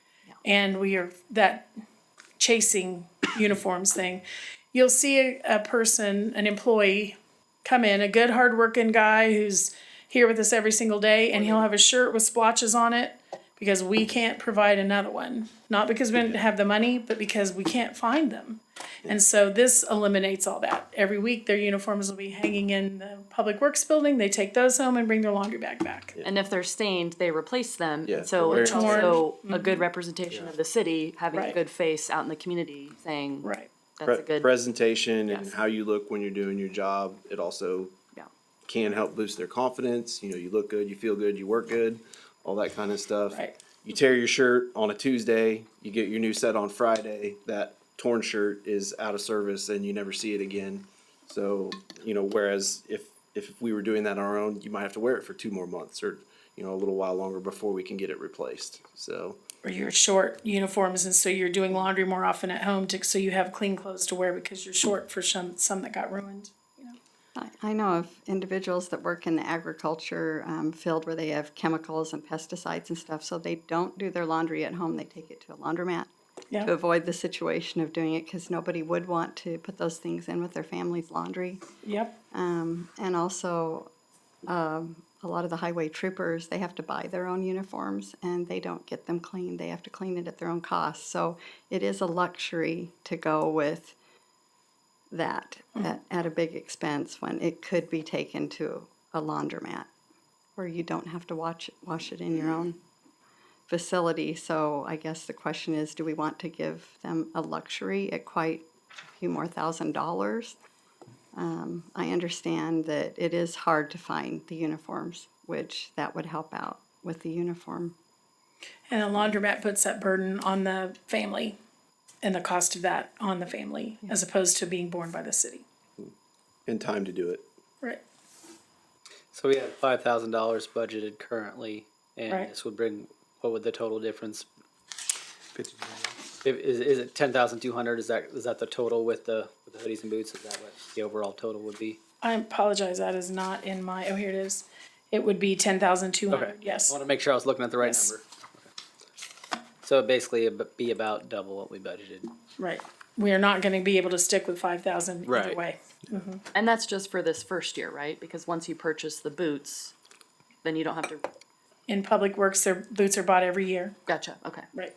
Speaker 7: And we are, that chasing uniforms thing, you'll see a person, an employee, come in, a good hardworking guy who's here with us every single day, and he'll have a shirt with splotches on it because we can't provide another one. Not because we didn't have the money, but because we can't find them. And so this eliminates all that. Every week, their uniforms will be hanging in the Public Works building. They take those home and bring their laundry bag back.
Speaker 4: And if they're stained, they replace them.
Speaker 8: Yeah,
Speaker 4: And so
Speaker 8: they're
Speaker 4: it's
Speaker 8: wearing-
Speaker 4: also a good representation of the city, having a
Speaker 7: Right.
Speaker 4: good face out in the community, saying,
Speaker 7: Right.
Speaker 4: that's a good,
Speaker 8: Presentation and
Speaker 4: Yes.
Speaker 8: how you look when you're doing your job. It also
Speaker 4: yeah.
Speaker 8: can help boost their confidence. You look good, you feel good, you work good, all that kind of stuff.
Speaker 7: Right.
Speaker 8: You tear your shirt on a Tuesday, you get your new set on Friday, that torn shirt is out of service and you never see it again. So, whereas if we were doing that on our own, you might have to wear it for 2 more months or, a little while longer before we can get it replaced. So,
Speaker 7: Or you're short uniforms, and so you're doing laundry more often at home so you have clean clothes to wear because you're short for some that got ruined.
Speaker 10: I know of individuals that work in the agriculture field where they have chemicals and pesticides and stuff, so they don't do their laundry at home. They take it to a laundromat
Speaker 7: Yeah.
Speaker 10: to avoid the situation of doing it because nobody would want to put those things in with their family's laundry.
Speaker 7: Yep.
Speaker 10: And also, a lot of the highway troopers, they have to buy their own uniforms and they don't get them cleaned. They have to clean it at their own cost. So it is a luxury to go with that at a big expense when it could be taken to a laundromat where you don't have to wash it in your own facility. So I guess the question is, do we want to give them a luxury at quite a few more $1,000s? I understand that it is hard to find the uniforms, which that would help out with the uniform.
Speaker 7: And a laundromat puts that burden on the family and the cost of that on the family as opposed to being borne by the city.
Speaker 8: In time to do it.
Speaker 7: Right.
Speaker 1: So we have $5,000 budgeted currently, and
Speaker 7: Right.
Speaker 1: this would bring, what would the total difference?
Speaker 5: 50.
Speaker 1: Is it 10,200? Is that the total with the hoodies and boots? Is that what the overall total would be?
Speaker 7: I apologize, that is not in my, oh, here it is. It would be 10,200, yes.
Speaker 1: I want to make sure I was looking at the right
Speaker 7: Yes.
Speaker 1: number. Okay. So it'd basically be about double what we budgeted.
Speaker 7: Right. We are not gonna be able to stick with 5,000 either
Speaker 1: Right.
Speaker 7: way.
Speaker 4: And that's just for this first year, right? Because once you purchase the boots, then you don't have to,
Speaker 7: In Public Works, their boots are bought every year,
Speaker 4: gotcha, okay,
Speaker 7: right?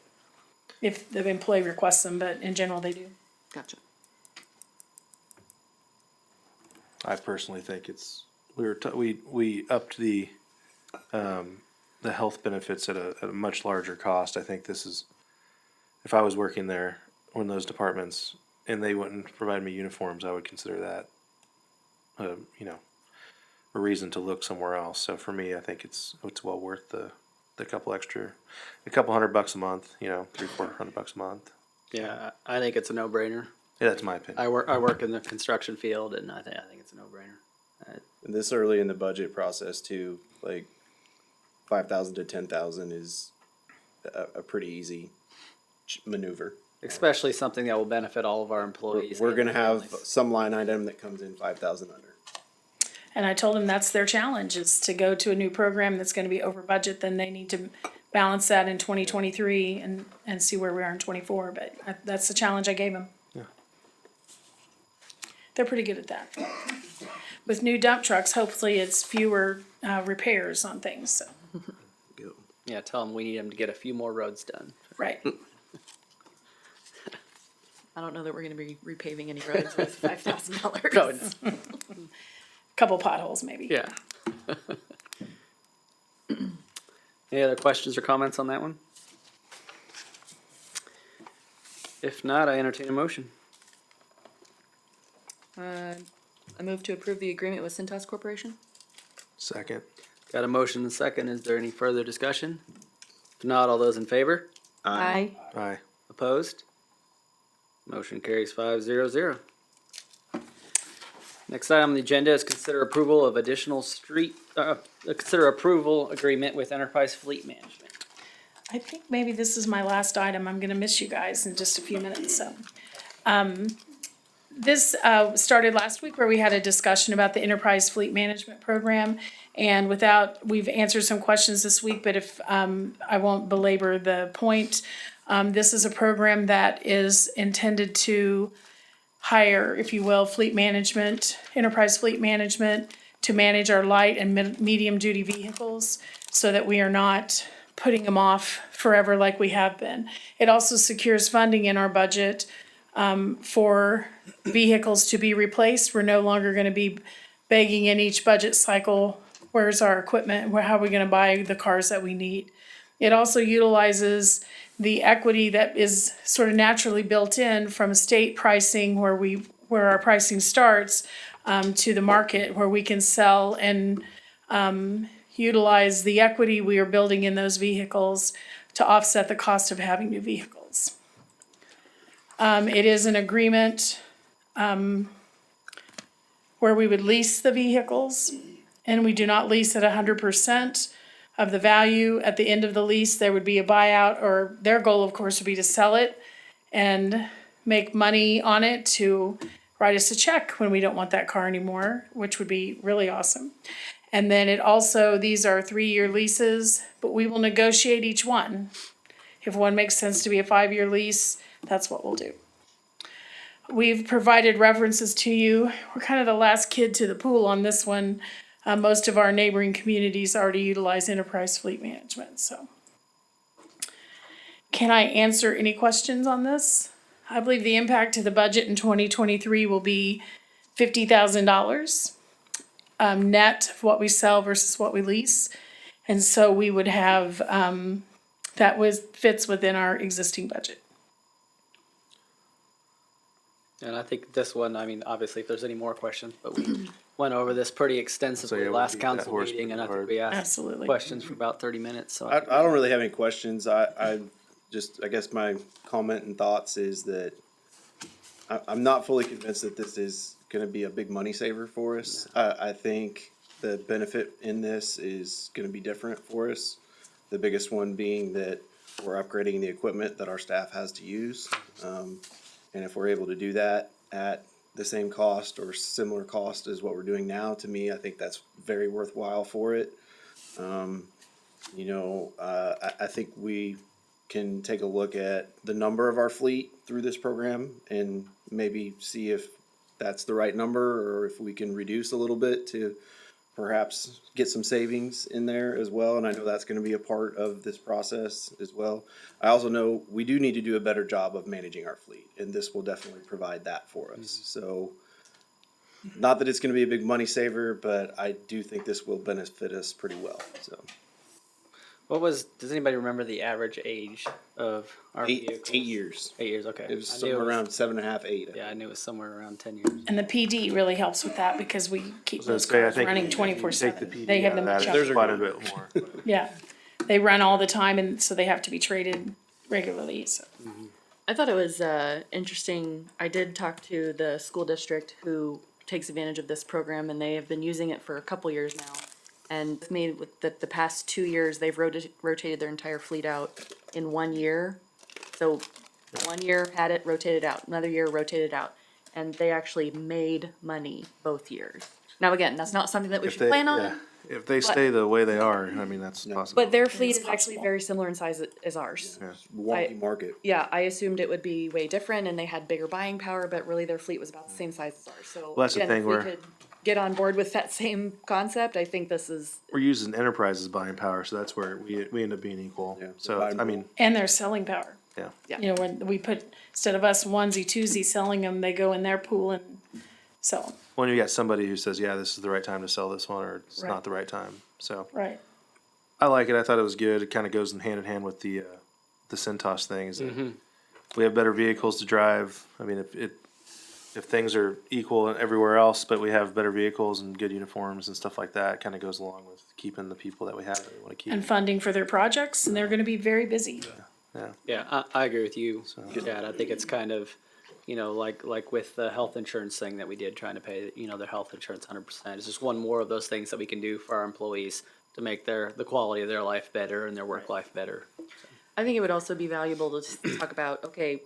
Speaker 7: If the employee requests them, but in general, they do.
Speaker 4: gotcha.
Speaker 5: I personally think we upped the health benefits at a much larger cost. I think this is, if I was working there, one of those departments, and they wouldn't provide me uniforms, I would consider that, a reason to look somewhere else. So for me, I think it's well worth the couple $100 a month, $300-400 a month.
Speaker 1: Yeah, I think it's a no-brainer.
Speaker 5: Yeah, that's my opinion.
Speaker 1: I work in the construction field, and I think it's a no-brainer.
Speaker 8: And this early in the budget process too, like 5,000 to 10,000 is a pretty easy maneuver.
Speaker 1: Especially something that will benefit all of our employees.
Speaker 8: We're
Speaker 1: and
Speaker 8: gonna
Speaker 1: their
Speaker 8: have
Speaker 1: families.
Speaker 8: some line item that comes in 5,000 under.
Speaker 7: And I told them that's their challenge, is to go to a new program that's gonna be over budget, then they need to balance that in 2023 and see where we are in 24, but that's the challenge I gave them.
Speaker 5: Yeah.
Speaker 7: They're pretty good at that. With new dump trucks, hopefully it's fewer repairs on things, so,
Speaker 8: Go.
Speaker 1: Yeah, tell them we need them to get a few more roads done.
Speaker 7: right.
Speaker 4: I don't know that we're gonna be repaving any roads with $5,000.
Speaker 1: No, it's-
Speaker 7: Couple potholes maybe.
Speaker 1: Yeah. Any other questions or comments on that one? If not, I entertain a motion.
Speaker 4: I move to approve the agreement with Cintas Corporation.
Speaker 5: Second.
Speaker 1: Got a motion and a second. Is there any further discussion? If not, all those in favor?
Speaker 10: Aye.
Speaker 5: Aye.
Speaker 1: Opposed? Motion carries 5-0-0. Next item on the agenda is consider approval of additional consider approval agreement with Enterprise Fleet Management.
Speaker 7: I think maybe this is my last item. I'm gonna miss you guys in just a few minutes, so. This started last week where we had a discussion about the Enterprise Fleet Management Program. And we've answered some questions this week, but if, I won't belabor the point. This is a program that is intended to hire, if you will, Enterprise Fleet Management to manage our light and medium-duty vehicles so that we are not putting them off forever like we have been. It also secures funding in our budget for vehicles to be replaced. We're no longer gonna be begging in each budget cycle, where's our equipment, how are we gonna buy the cars that we need? It also utilizes the equity that is sort of naturally built in from state pricing where our pricing starts to the market where we can sell and utilize the equity we are building in those vehicles to offset the cost of having new vehicles. It is an agreement where we would lease the vehicles, and we do not lease at 100% of the value. At the end of the lease, there would be a buyout, or their goal, of course, would be to sell it and make money on it to write us a check when we don't want that car anymore, which would be really awesome. And then it also, these are 3-year leases, but we will negotiate each one. If one makes sense to be a 5-year lease, that's what we'll do. We've provided references to you. We're kind of the last kid to the pool on this one. Most of our neighboring communities already utilize enterprise fleet management, so. Can I answer any questions on this? I believe the impact to the budget in 2023 will be $50,000. Net of what we sell versus what we lease. And so we would have, fits within our existing budget.
Speaker 1: And I think this one, I mean, obviously, if there's any more questions, but we went over this pretty extensively
Speaker 5: we'll
Speaker 1: last
Speaker 5: beat that
Speaker 1: council
Speaker 5: horse
Speaker 1: meeting, and I
Speaker 5: pretty
Speaker 1: think we asked
Speaker 7: Absolutely.
Speaker 1: questions for about 30 minutes, so.
Speaker 8: I don't really have any questions. I guess my comment and thoughts is that I'm not fully convinced that this is gonna be a big money saver for us. I think the benefit in this is gonna be different for us. The biggest one being that we're upgrading the equipment that our staff has to use. And if we're able to do that at the same cost or similar cost as what we're doing now, to me, I think that's very worthwhile for it. I think we can take a look at the number of our fleet through this program and maybe see if that's the right number or if we can reduce a little bit to perhaps get some savings in there as well. And I know that's going to be a part of this process as well. I also know we do need to do a better job of managing our fleet, and this will definitely provide that for us. So not that it's going to be a big money saver, but I do think this will benefit us pretty well. So
Speaker 1: Does anybody remember the average age of our vehicles?
Speaker 8: 8 years.
Speaker 1: 8 years, okay.
Speaker 8: It was
Speaker 1: I knew
Speaker 8: somewhere around 7.5, 8.
Speaker 1: Yeah, I knew it was somewhere around 10 years.
Speaker 7: And the PD really helps with that because we keep those
Speaker 5: Say, I
Speaker 7: cars
Speaker 5: think
Speaker 7: running
Speaker 5: if you
Speaker 7: 24/7.
Speaker 5: take the PD
Speaker 7: They have
Speaker 5: out
Speaker 7: them
Speaker 5: of
Speaker 7: at
Speaker 5: that,
Speaker 7: shop.
Speaker 5: it's quite a bit more.
Speaker 7: Yeah, they run all the time and so they have to be traded regularly, so.
Speaker 4: I thought it was interesting. I did talk to the school district who takes advantage of this program, and they have been using it for a couple years now. And with me, with the past 2 years, they've rotated their entire fleet out in 1 year. So 1 year had it rotated out, another year rotated out, and they actually made money both years. Now again, that's not something that we should plan on.
Speaker 5: If they stay the way they are, I mean, that's possible.
Speaker 4: But their fleet is
Speaker 7: It's
Speaker 4: actually
Speaker 7: possible.
Speaker 4: very similar in size as ours.
Speaker 8: Wonky market.
Speaker 4: Yeah, I assumed it would be way different and they had bigger buying power, but really their fleet was about the same size as ours. So
Speaker 5: Well, that's the
Speaker 4: again,
Speaker 5: thing
Speaker 4: if we
Speaker 5: where-
Speaker 4: could get on board with that same concept, I think this is,
Speaker 5: We're using Enterprise's buying power, so that's where we end up being equal.
Speaker 8: Yeah,
Speaker 5: So,
Speaker 8: buying
Speaker 5: I mean,
Speaker 7: And their selling power.
Speaker 5: yeah.
Speaker 4: Yeah.
Speaker 7: You know, when we put, instead of us onesie twosie selling them, they go in their pool and sell them.
Speaker 5: When you got somebody who says, yeah, this is the right time to sell this one, or it's
Speaker 7: Right.
Speaker 5: not the right time. So
Speaker 7: Right.
Speaker 5: I like it. I thought it was good. It kind of goes hand in hand with the Centos thing. Is that we have better vehicles to drive. I mean, if things are equal everywhere else, but we have better vehicles and good uniforms and stuff like that, it kind of goes along with keeping the people that we have that we want to keep.
Speaker 7: And funding for their projects, and they're gonna be very busy.
Speaker 1: Yeah, I agree with you, Chad. I think it's kind of, like with the health insurance thing that we did, trying to pay, their health insurance 100%. It's just one more of those things that we can do for our employees to make the quality of their life better and their work life better.
Speaker 4: I think it would also be valuable to talk about, okay,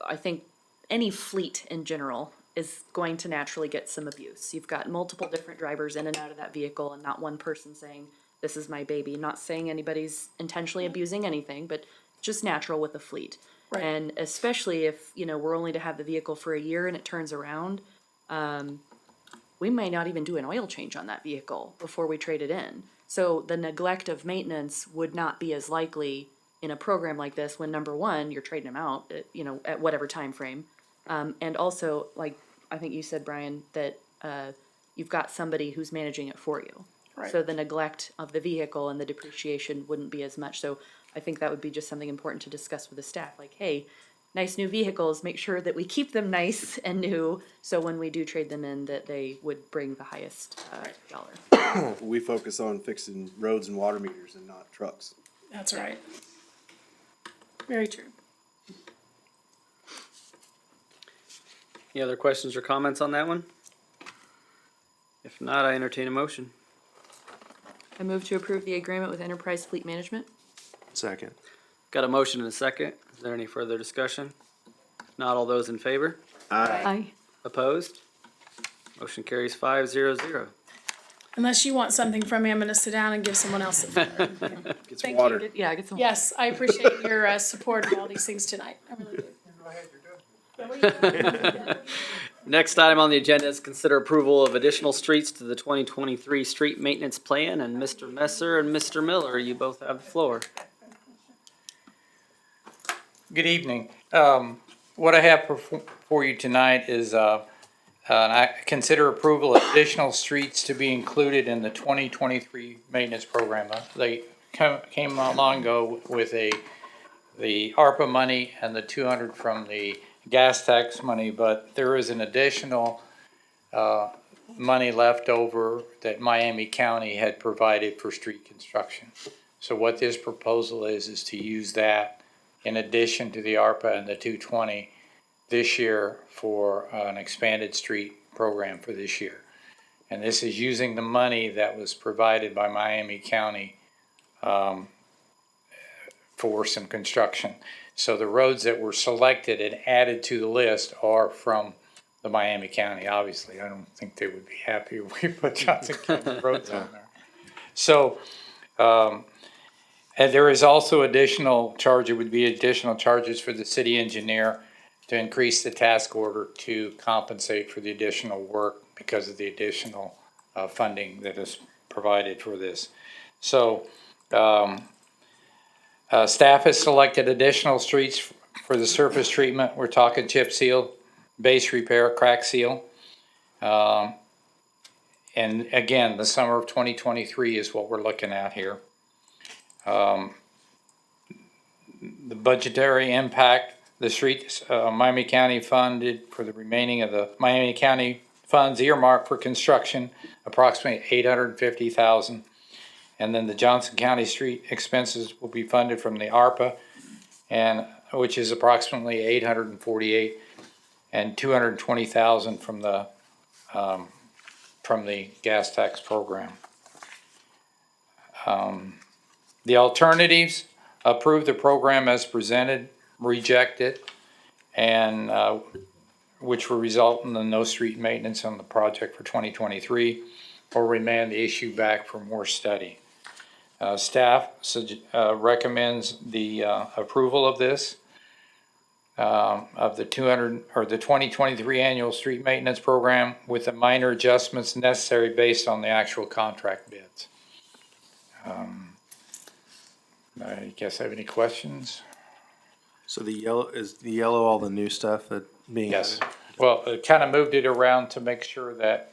Speaker 4: I think any fleet in general is going to naturally get some abuse. You've got multiple different drivers in and out of that vehicle and not one person saying, this is my baby. Not saying anybody's intentionally abusing anything, but just natural with the fleet.
Speaker 7: Right.
Speaker 4: And especially if, we're only to have the vehicle for a year and it turns around, we may not even do an oil change on that vehicle before we trade it in. So the neglect of maintenance would not be as likely in a program like this when, number one, you're trading them out, at whatever time frame. And also, like, I think you said, Brian, that you've got somebody who's managing it for you.
Speaker 7: Right.
Speaker 4: So the neglect of the vehicle and the depreciation wouldn't be as much. So I think that would be just something important to discuss with the staff. Like, hey, nice new vehicles, make sure that we keep them nice and new. So when we do trade them in, that they would bring the highest dollar.
Speaker 8: We focus on fixing roads and water meters and not trucks.
Speaker 7: That's right. Very true.
Speaker 1: Any other questions or comments on that one? If not, I entertain a motion.
Speaker 4: I move to approve the agreement with Enterprise Fleet Management.
Speaker 5: Second.
Speaker 1: Got a motion and a second. Is there any further discussion? If not, all those in favor?
Speaker 10: Aye.
Speaker 1: Opposed? Motion carries 5-0-0.
Speaker 7: Unless you want something from me, I'm gonna sit down and give someone else the floor.
Speaker 8: Get some
Speaker 7: Thank
Speaker 8: water.
Speaker 7: you.
Speaker 4: Yeah, get some.
Speaker 7: Yes, I appreciate your support of all these things tonight. I really do.
Speaker 1: Next item on the agenda is consider approval of additional streets to the 2023 street maintenance plan, and Mr. Messer and Mr. Miller, you both have the floor.
Speaker 11: Good evening. What I have for you tonight is, I consider approval of additional streets to be included in the 2023 maintenance program. They came a long ago with the ARPA money and the 200 from the gas tax money, but there is an additional money left over that Miami County had provided for street construction. So what this proposal is to use that in addition to the ARPA and the 220 this year for an expanded street program for this year. And this is using the money that was provided by Miami County for some construction. So the roads that were selected and added to the list are from the Miami County. Obviously, I don't think they would be happy if we put Johnson County roads on there. So, and there is also additional charge, it would be additional charges for the city engineer to increase the task order to compensate for the additional work because of the additional funding that is provided for this. So, staff has selected additional streets for the surface treatment. We're talking chip seal, base repair, crack seal. And again, the summer of 2023 is what we're looking at here. The budgetary impact, the streets, Miami County funded for the remaining of the Miami County funds earmarked for construction, approximately $850,000. And then the Johnson County street expenses will be funded from the ARPA, and which is approximately $848, and $220,000 from the gas tax program. The alternatives: approve the program as presented, reject it, and which will result in the no street maintenance on the project for 2023, or remand the issue back for more study. Staff recommends the approval of this, of the 2023 annual street maintenance program with the minor adjustments necessary based on the actual contract bids. I guess I have any questions?
Speaker 5: So the yellow all the new stuff that being
Speaker 11: Yes.
Speaker 5: added?
Speaker 11: Well, it kind of moved it around to make sure that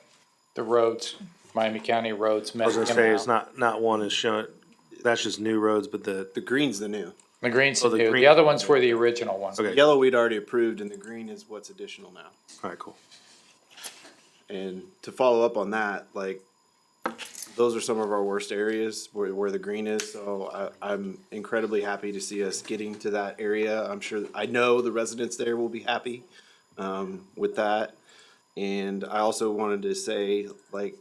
Speaker 11: the roads, Miami County roads,
Speaker 5: I
Speaker 11: met
Speaker 5: was gonna
Speaker 11: the
Speaker 5: say, it's
Speaker 11: amount.
Speaker 5: not one is showing, that's just new roads, but
Speaker 8: The green's the new.
Speaker 11: The green's
Speaker 5: Oh, the
Speaker 11: new.
Speaker 5: green-
Speaker 11: The other ones were the original ones.
Speaker 5: okay,
Speaker 8: Yellow we'd already approved and the green is what's additional now.
Speaker 5: all right, cool.
Speaker 8: And to follow up on that, like, those are some of our worst areas where the green is, so I'm incredibly happy to see us getting to that area. I know the residents there will be happy, with that. And I also wanted to say, like,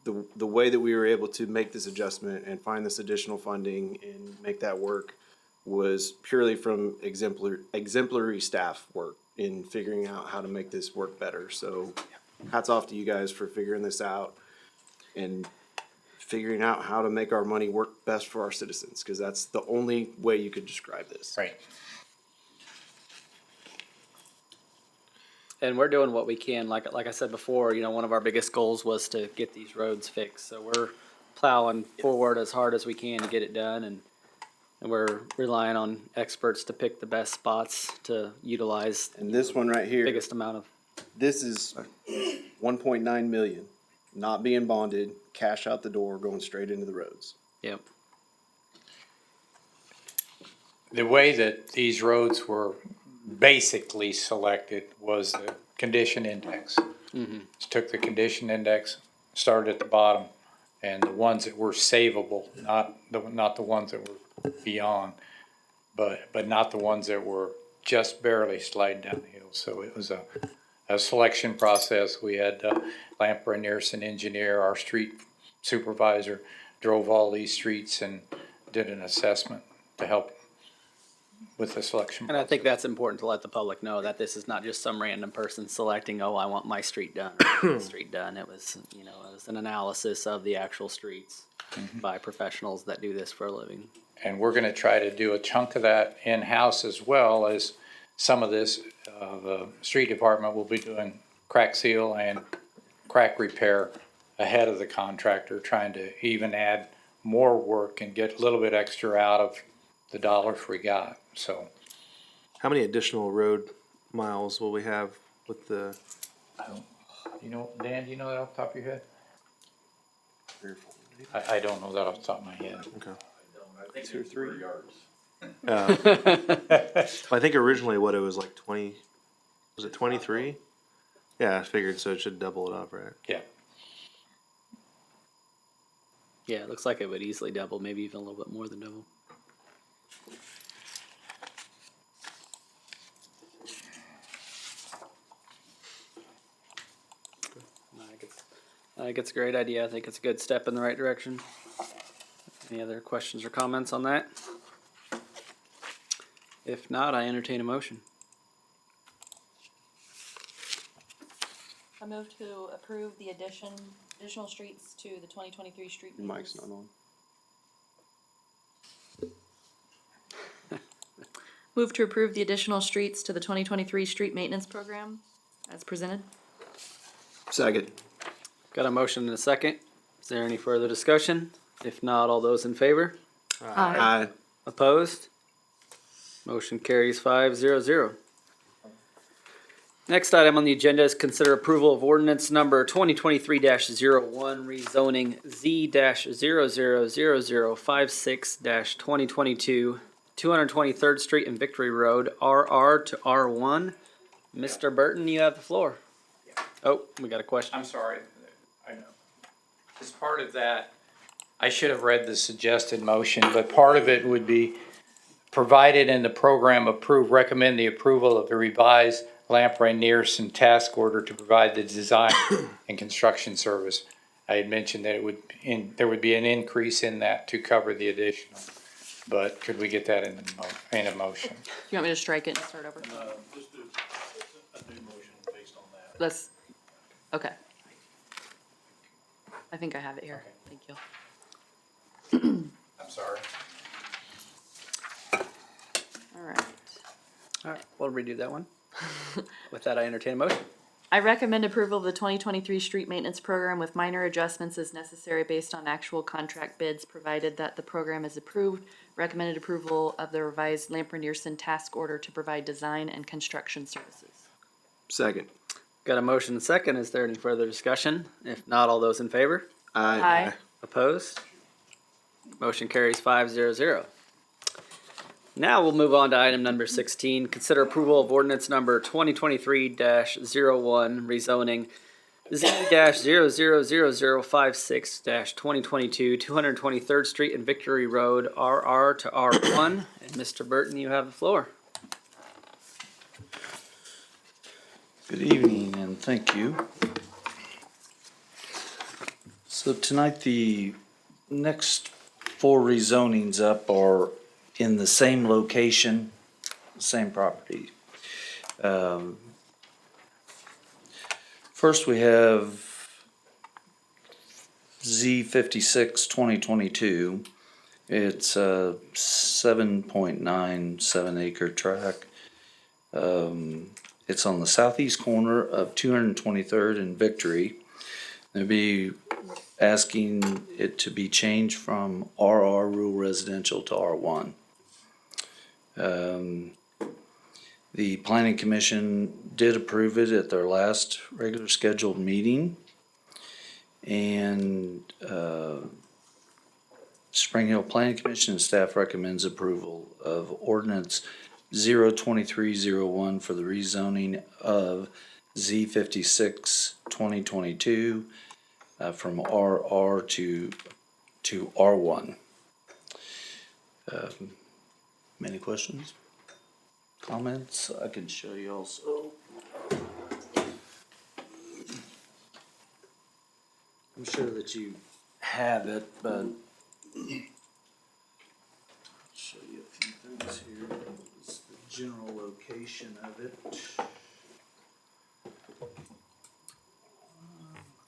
Speaker 8: the way that we were able to make this adjustment and find this additional funding and make that work was purely from exemplary staff work in figuring out how to make this work better. So hats off to you guys for figuring this out and figuring out how to make our money work best for our citizens, because that's the only way you could describe this.
Speaker 11: Right.
Speaker 1: And we're doing what we can. Like I said before, one of our biggest goals was to get these roads fixed. So we're plowing forward as hard as we can to get it done, and we're relying on experts to pick the best spots to utilize
Speaker 8: And this one right here,
Speaker 1: biggest amount of.
Speaker 8: this is 1.9 million, not being bonded, cash out the door, going straight into the roads.
Speaker 1: Yep.
Speaker 11: The way that these roads were basically selected was the condition index. Took the condition index, started at the bottom, and the ones that were savable, not the ones that were beyond, but not the ones that were just barely sliding down the hill. So it was a selection process. We had Lamper and Nearson engineer, our street supervisor, drove all these streets and did an assessment to help with the selection.
Speaker 1: And I think that's important to let the public know that this is not just some random person selecting, oh, I want my street done, or this street done. It was, you know, it was an analysis of the actual streets by professionals that do this for a living.
Speaker 11: And we're gonna try to do a chunk of that in-house as well as some of this, the street department will be doing crack seal and crack repair ahead of the contractor, trying to even add more work and get a little bit extra out of the dollars we got, so.
Speaker 5: How many additional road miles will we have with the?
Speaker 11: You know, Dan, do you know that off the top of your head? I don't know that off the top of my head.
Speaker 5: Okay.
Speaker 1: 2 or 3
Speaker 5: I think originally what it was like 20, was it 23? Yeah, I figured so it should double it up, right?
Speaker 11: Yeah.
Speaker 1: Yeah, it looks like it would easily double, maybe even a little bit more than double. I think it's a great idea. I think it's a good step in the right direction. Any other questions or comments on that? If not, I entertain a motion.
Speaker 4: I move to approve the additional streets to the 2023 street.
Speaker 1: Mike's not on.
Speaker 4: Move to approve the additional streets to the 2023 street maintenance program as presented.
Speaker 8: Second.
Speaker 1: Got a motion and a second. Is there any further discussion? If not, all those in favor?
Speaker 8: Aye.
Speaker 1: Opposed? Motion carries 5-0-0. Next item on the agenda is consider approval of ordinance number 2023-01, rezoning Z-000056-2022, 223rd Street and Victory Road, RR to R1. Mr. Burton, you have the floor. Oh, we got a question.
Speaker 11: I'm sorry, I know. As part of that, I should have read the suggested motion, but part of it would be provided in the program approved, recommend the approval of the revised Lamprey Nearson task order to provide the design and construction service. I had mentioned that there would be an increase in that to cover the additional, but could we get that in a motion?
Speaker 4: You want me to strike it and start over?
Speaker 12: Just do a new motion based on that.
Speaker 4: Let's, okay. I think I have it here. Thank you.
Speaker 11: I'm sorry.
Speaker 4: All right.
Speaker 1: All right, we'll redo that one. With that, I entertain a motion.
Speaker 4: I recommend approval of the 2023 street maintenance program with minor adjustments as necessary based on actual contract bids, provided that the program is approved. Recommended approval of the revised Lamprey Nearson task order to provide design and construction services.
Speaker 8: Second.
Speaker 1: Got a motion and a second. Is there any further discussion? If not, all those in favor?
Speaker 4: Aye.
Speaker 1: Opposed? Motion carries 5-0-0. Now we'll move on to item number 16. Consider approval of ordinance number 2023-01, rezoning Z-000056-2022, 223rd Street and Victory Road, RR to R1. And Mr. Burton, you have the floor.
Speaker 13: Good evening and thank you. So tonight the next 4 rezonings up are in the same location, same property. First we have Z56 2022. It's a 7.97 acre tract. It's on the southeast corner of 223rd and Victory. They'll be asking it to be changed from RR rural residential to R1. The planning commission did approve it at their last regular scheduled meeting. And Spring Hill Planning Commission and staff recommends approval of ordinance 02301 for the rezoning of Z56 2022 from RR to R1. Many questions? Comments? I can show you also. I'm sure that you have it, but I'll show you a few things here. general location of it.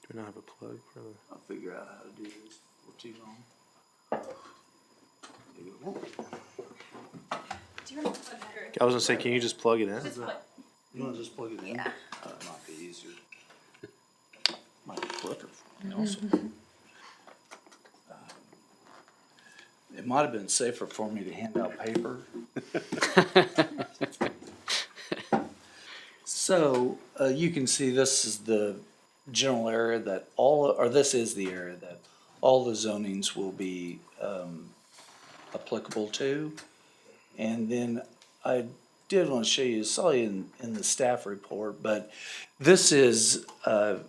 Speaker 5: Do we not have a plug for the?
Speaker 13: I'll figure out how to do this before too long. Maybe it won't.
Speaker 5: I was gonna say, can you just plug it in?
Speaker 13: You wanna just plug it in? Yeah. That might be easier. Might be quicker for me also. It might have been safer for me to hand out paper. So, you can see this is the general area that this is the area that all the zonings will be, applicable to. And then I did want to show you, saw you in the staff report, but this is, a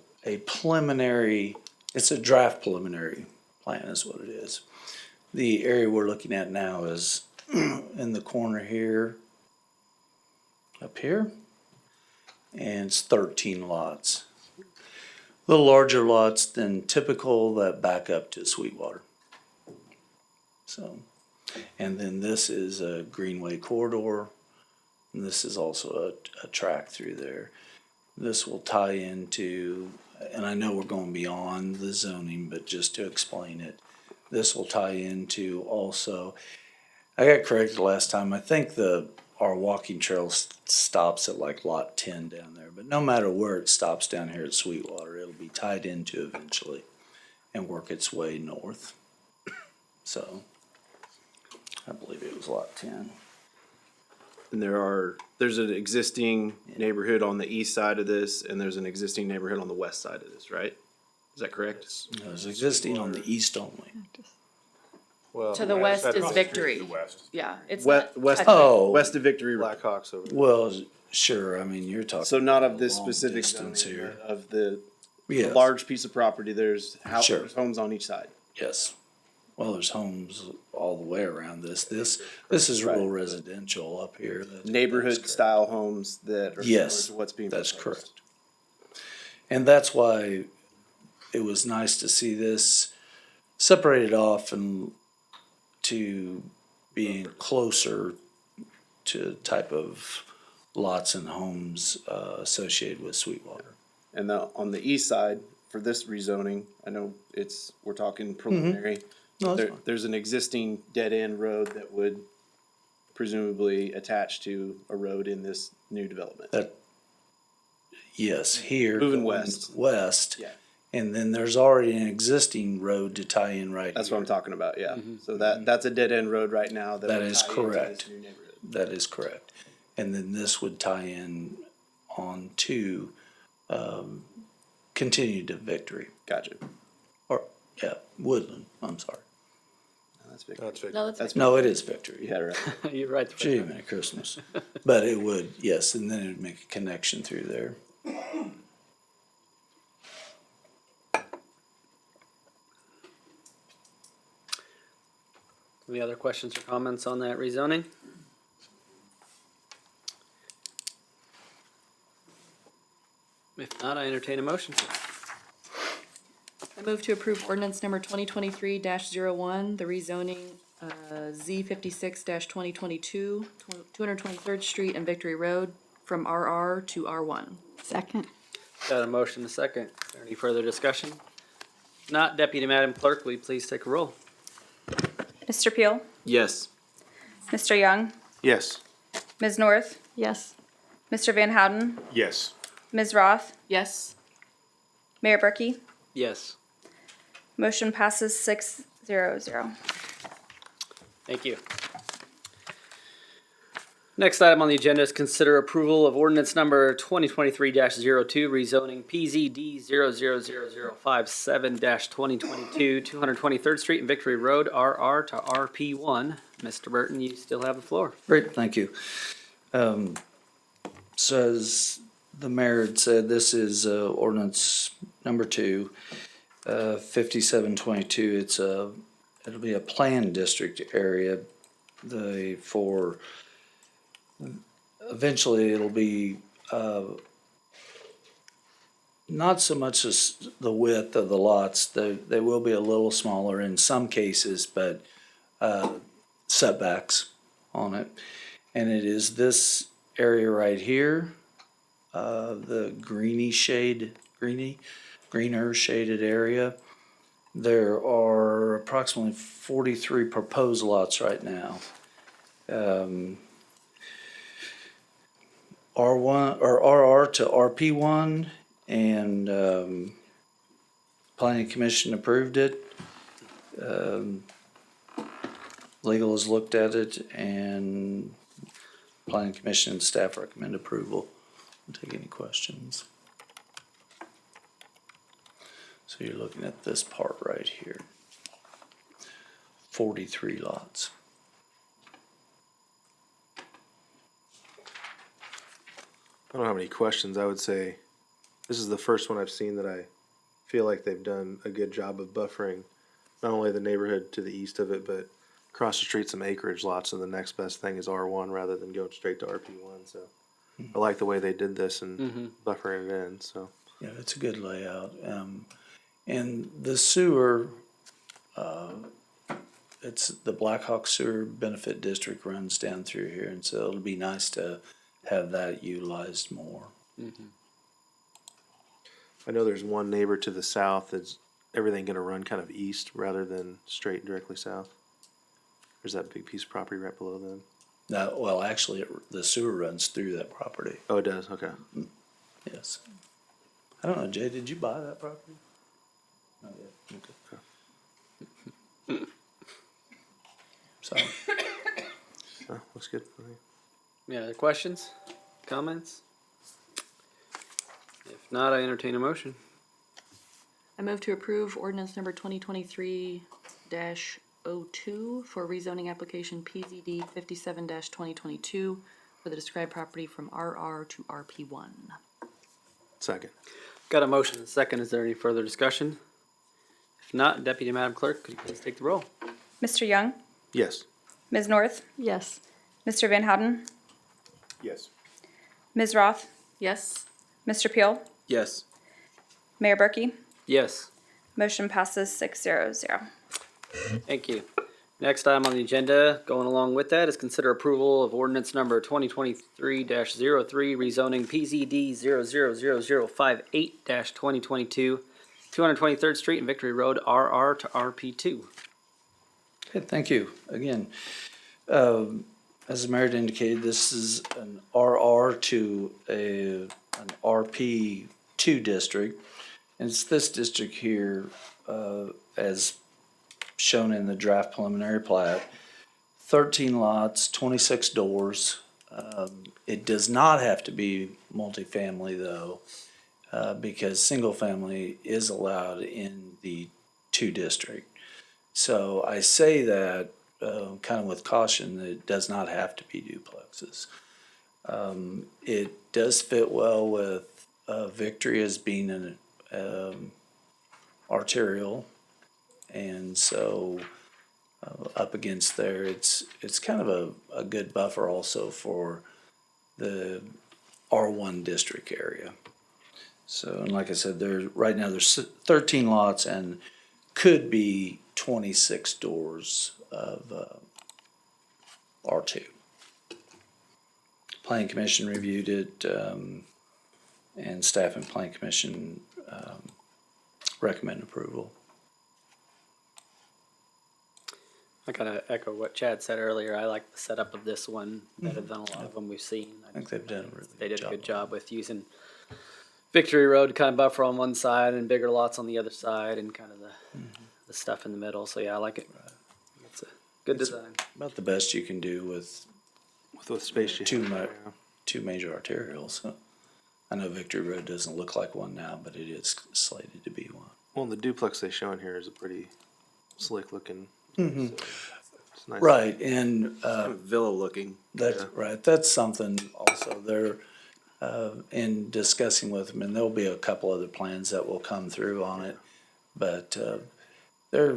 Speaker 13: preliminary, it's a draft preliminary plan is what it is. The area we're looking at now is in the corner here, up here, and it's 13 lots. A little larger lots than typical that back up to Sweetwater. So, and then this is a greenway corridor, and this is also a track through there. This will tie into, and I know we're going beyond the zoning, but just to explain it, this will tie into also, I got corrected last time, I think our walking trail stops at like lot 10 down there, but no matter where it stops down here at Sweetwater, it'll be tied into eventually and work its way north. So, I believe it was lot 10.
Speaker 8: And there's an existing neighborhood on the east side of this, and there's an existing neighborhood on the west side of this, right? Is that correct?
Speaker 13: It's existing on the east only.
Speaker 5: Well,
Speaker 4: To the west is
Speaker 12: Across the street
Speaker 4: Victory.
Speaker 12: to the west.
Speaker 4: Yeah, it's
Speaker 8: West,
Speaker 4: not.
Speaker 8: west,
Speaker 13: Oh.
Speaker 8: west of Victory Road.
Speaker 5: Blackhawks over there.
Speaker 13: Well, sure, I mean, you're talking.
Speaker 8: So not of this
Speaker 13: long
Speaker 8: specific
Speaker 13: distance
Speaker 8: zoning,
Speaker 13: here.
Speaker 8: but of the
Speaker 13: Yes.
Speaker 8: large piece of property. There's
Speaker 13: Sure.
Speaker 8: there's homes on each side.
Speaker 13: Yes. Well, there's homes all the way around this. This is rural residential up here.
Speaker 8: Neighborhood style homes that are
Speaker 13: Yes,
Speaker 8: similar to what's being
Speaker 13: that's
Speaker 8: proposed.
Speaker 13: correct. And that's why it was nice to see this separated off and to being closer to type of lots and homes associated with Sweetwater.
Speaker 8: And on the east side, for this rezoning, I know we're talking preliminary.
Speaker 13: No, that's fine.
Speaker 8: There's an existing dead end road that would presumably attach to a road in this new development.
Speaker 13: Yes, here.
Speaker 8: Moving
Speaker 13: going
Speaker 8: west.
Speaker 13: West.
Speaker 8: Yeah.
Speaker 13: And then there's already an existing road to tie in right
Speaker 8: That's
Speaker 13: here.
Speaker 8: what I'm talking about, yeah. So that's a dead end road right now.
Speaker 13: That
Speaker 8: would
Speaker 13: is
Speaker 8: tie into this
Speaker 13: correct.
Speaker 8: new neighborhood.
Speaker 13: That is correct. And then this would tie in on to, continue to Victory.
Speaker 8: Gotcha.
Speaker 13: Or, yeah, Woodland, I'm sorry.
Speaker 8: That's big.
Speaker 5: That's Victory.
Speaker 4: No, that's
Speaker 13: No, it is Victory.
Speaker 8: You had it right.
Speaker 1: You're right. the first
Speaker 13: Gee,
Speaker 1: time.
Speaker 13: Merry Christmas. But it would, yes, and then it would make a connection through there.
Speaker 1: Any other questions or comments on that rezoning? If not, I entertain a motion.
Speaker 4: I move to approve ordinance number 2023-01, the rezoning Z 56-2022, 223rd Street and Victory Road from RR to R1.
Speaker 10: Second.
Speaker 1: Got a motion, a second. Is there any further discussion? If not, Deputy Madam Clerk, will you please take a roll?
Speaker 3: Mr. Peel,
Speaker 8: Yes.
Speaker 3: Mr. Young,
Speaker 5: Yes.
Speaker 3: Ms. North,
Speaker 10: Yes.
Speaker 3: Mr. Van Houten,
Speaker 12: Yes.
Speaker 3: Ms. Roth,
Speaker 4: Yes.
Speaker 3: Mayor Berkey.
Speaker 1: Yes.
Speaker 3: Motion passes 6-0-0.
Speaker 1: Thank you. Next item on the agenda is consider approval of ordinance number 2023-02, rezoning PZD 00057-2022, 223rd Street and Victory Road, RR to RP1. Mr. Burton, you still have the floor.
Speaker 13: Great, thank you. So as the mayor had said, this is ordinance number 2, 5722. It'll be a planned district area. Eventually it'll be not so much as the width of the lots. They will be a little smaller in some cases, but setbacks on it. And it is this area right here, the greener shaded area. There are approximately 43 proposed lots right now. R1 or RR to RP1, and Planning Commission approved it. Legal has looked at it, and Planning Commission and staff recommend approval. I'll take any questions. So you're looking at this part right here. 43 lots.
Speaker 5: I don't have any questions. I would say this is the first one I've seen that I feel like they've done a good job of buffering not only the neighborhood to the east of it, but across the street some acreage lots, and the next best thing is R1 rather than going straight to RP1. So I like the way they did this and buffering it in. So
Speaker 13: Yeah, it's a good layout. And the sewer, it's the Blackhawk Sewer Benefit District runs down through here, and so it'll be nice to have that utilized more.
Speaker 5: I know there's one neighbor to the south that's everything going to run kind of east rather than straight directly south. There's that big piece of property right below them.
Speaker 13: Now, well, actually, the sewer runs through that property.
Speaker 5: Oh, it does? Okay.
Speaker 13: Yes. I don't know, Jay, did you buy that property? Not yet. Okay. So,
Speaker 5: Oh, looks good. Okay.
Speaker 1: Any other questions, comments? If not, I entertain a motion.
Speaker 4: I move to approve ordinance number 2023-02 for rezoning application PZD 57-2022 for the described property from RR to RP1.
Speaker 5: Second.
Speaker 1: Got a motion and a second. Is there any further discussion? If not, Deputy Madam Clerk, could you please take the roll?
Speaker 3: Mr. Young,
Speaker 5: Yes.
Speaker 3: Ms. North,
Speaker 10: Yes.
Speaker 3: Mr. Van Houten,
Speaker 12: Yes.
Speaker 3: Ms. Roth,
Speaker 4: Yes.
Speaker 3: Mr. Peel,
Speaker 8: Yes.
Speaker 3: Mayor Berkey.
Speaker 1: Yes.
Speaker 3: Motion passes 600.
Speaker 1: Thank you. Next item on the agenda, going along with that, is consider approval of ordinance number 2023-03, rezoning PZD 000058-2022, 223rd Street and Victory Road, RR to RP2.
Speaker 13: okay, thank you. Again, as the mayor indicated, this is an RR to an RP2 district. And it's this district here, as shown in the draft preliminary plat. 13 lots, 26 doors. It does not have to be multifamily though, because single family is allowed in the 2 district. So I say that kind of with caution, that it does not have to be duplexes. It does fit well with Victory as being an arterial, and so up against there, it's kind of a good buffer also for the R1 district area. So, and like I said, right now there's 13 lots and could be 26 doors of R2. Planning Commission reviewed it, and staff and Planning Commission recommend approval.
Speaker 1: I gotta echo what Chad said earlier. I like the setup of this one better than a lot of them we've seen.
Speaker 13: I think they've done a really
Speaker 1: They
Speaker 13: good
Speaker 1: did a
Speaker 13: job.
Speaker 1: good job with using Victory Road to kind of buffer on one side and bigger lots on the other side and kind of the stuff in the middle. So yeah, I like it. It's a good design.
Speaker 13: About the best you can do with
Speaker 5: With space you
Speaker 13: two,
Speaker 5: have
Speaker 13: ma-
Speaker 5: there, yeah.
Speaker 13: 2 major arterials. I know Victory Road doesn't look like one now, but it is slated to be one.
Speaker 5: Well, the duplex they show in here is a pretty slick looking. So it's nice.
Speaker 13: Right, and
Speaker 8: Kind of villa looking.
Speaker 13: that's right. That's something also they're in discussing with them, and there'll be a couple other plans that will come through on it. But they're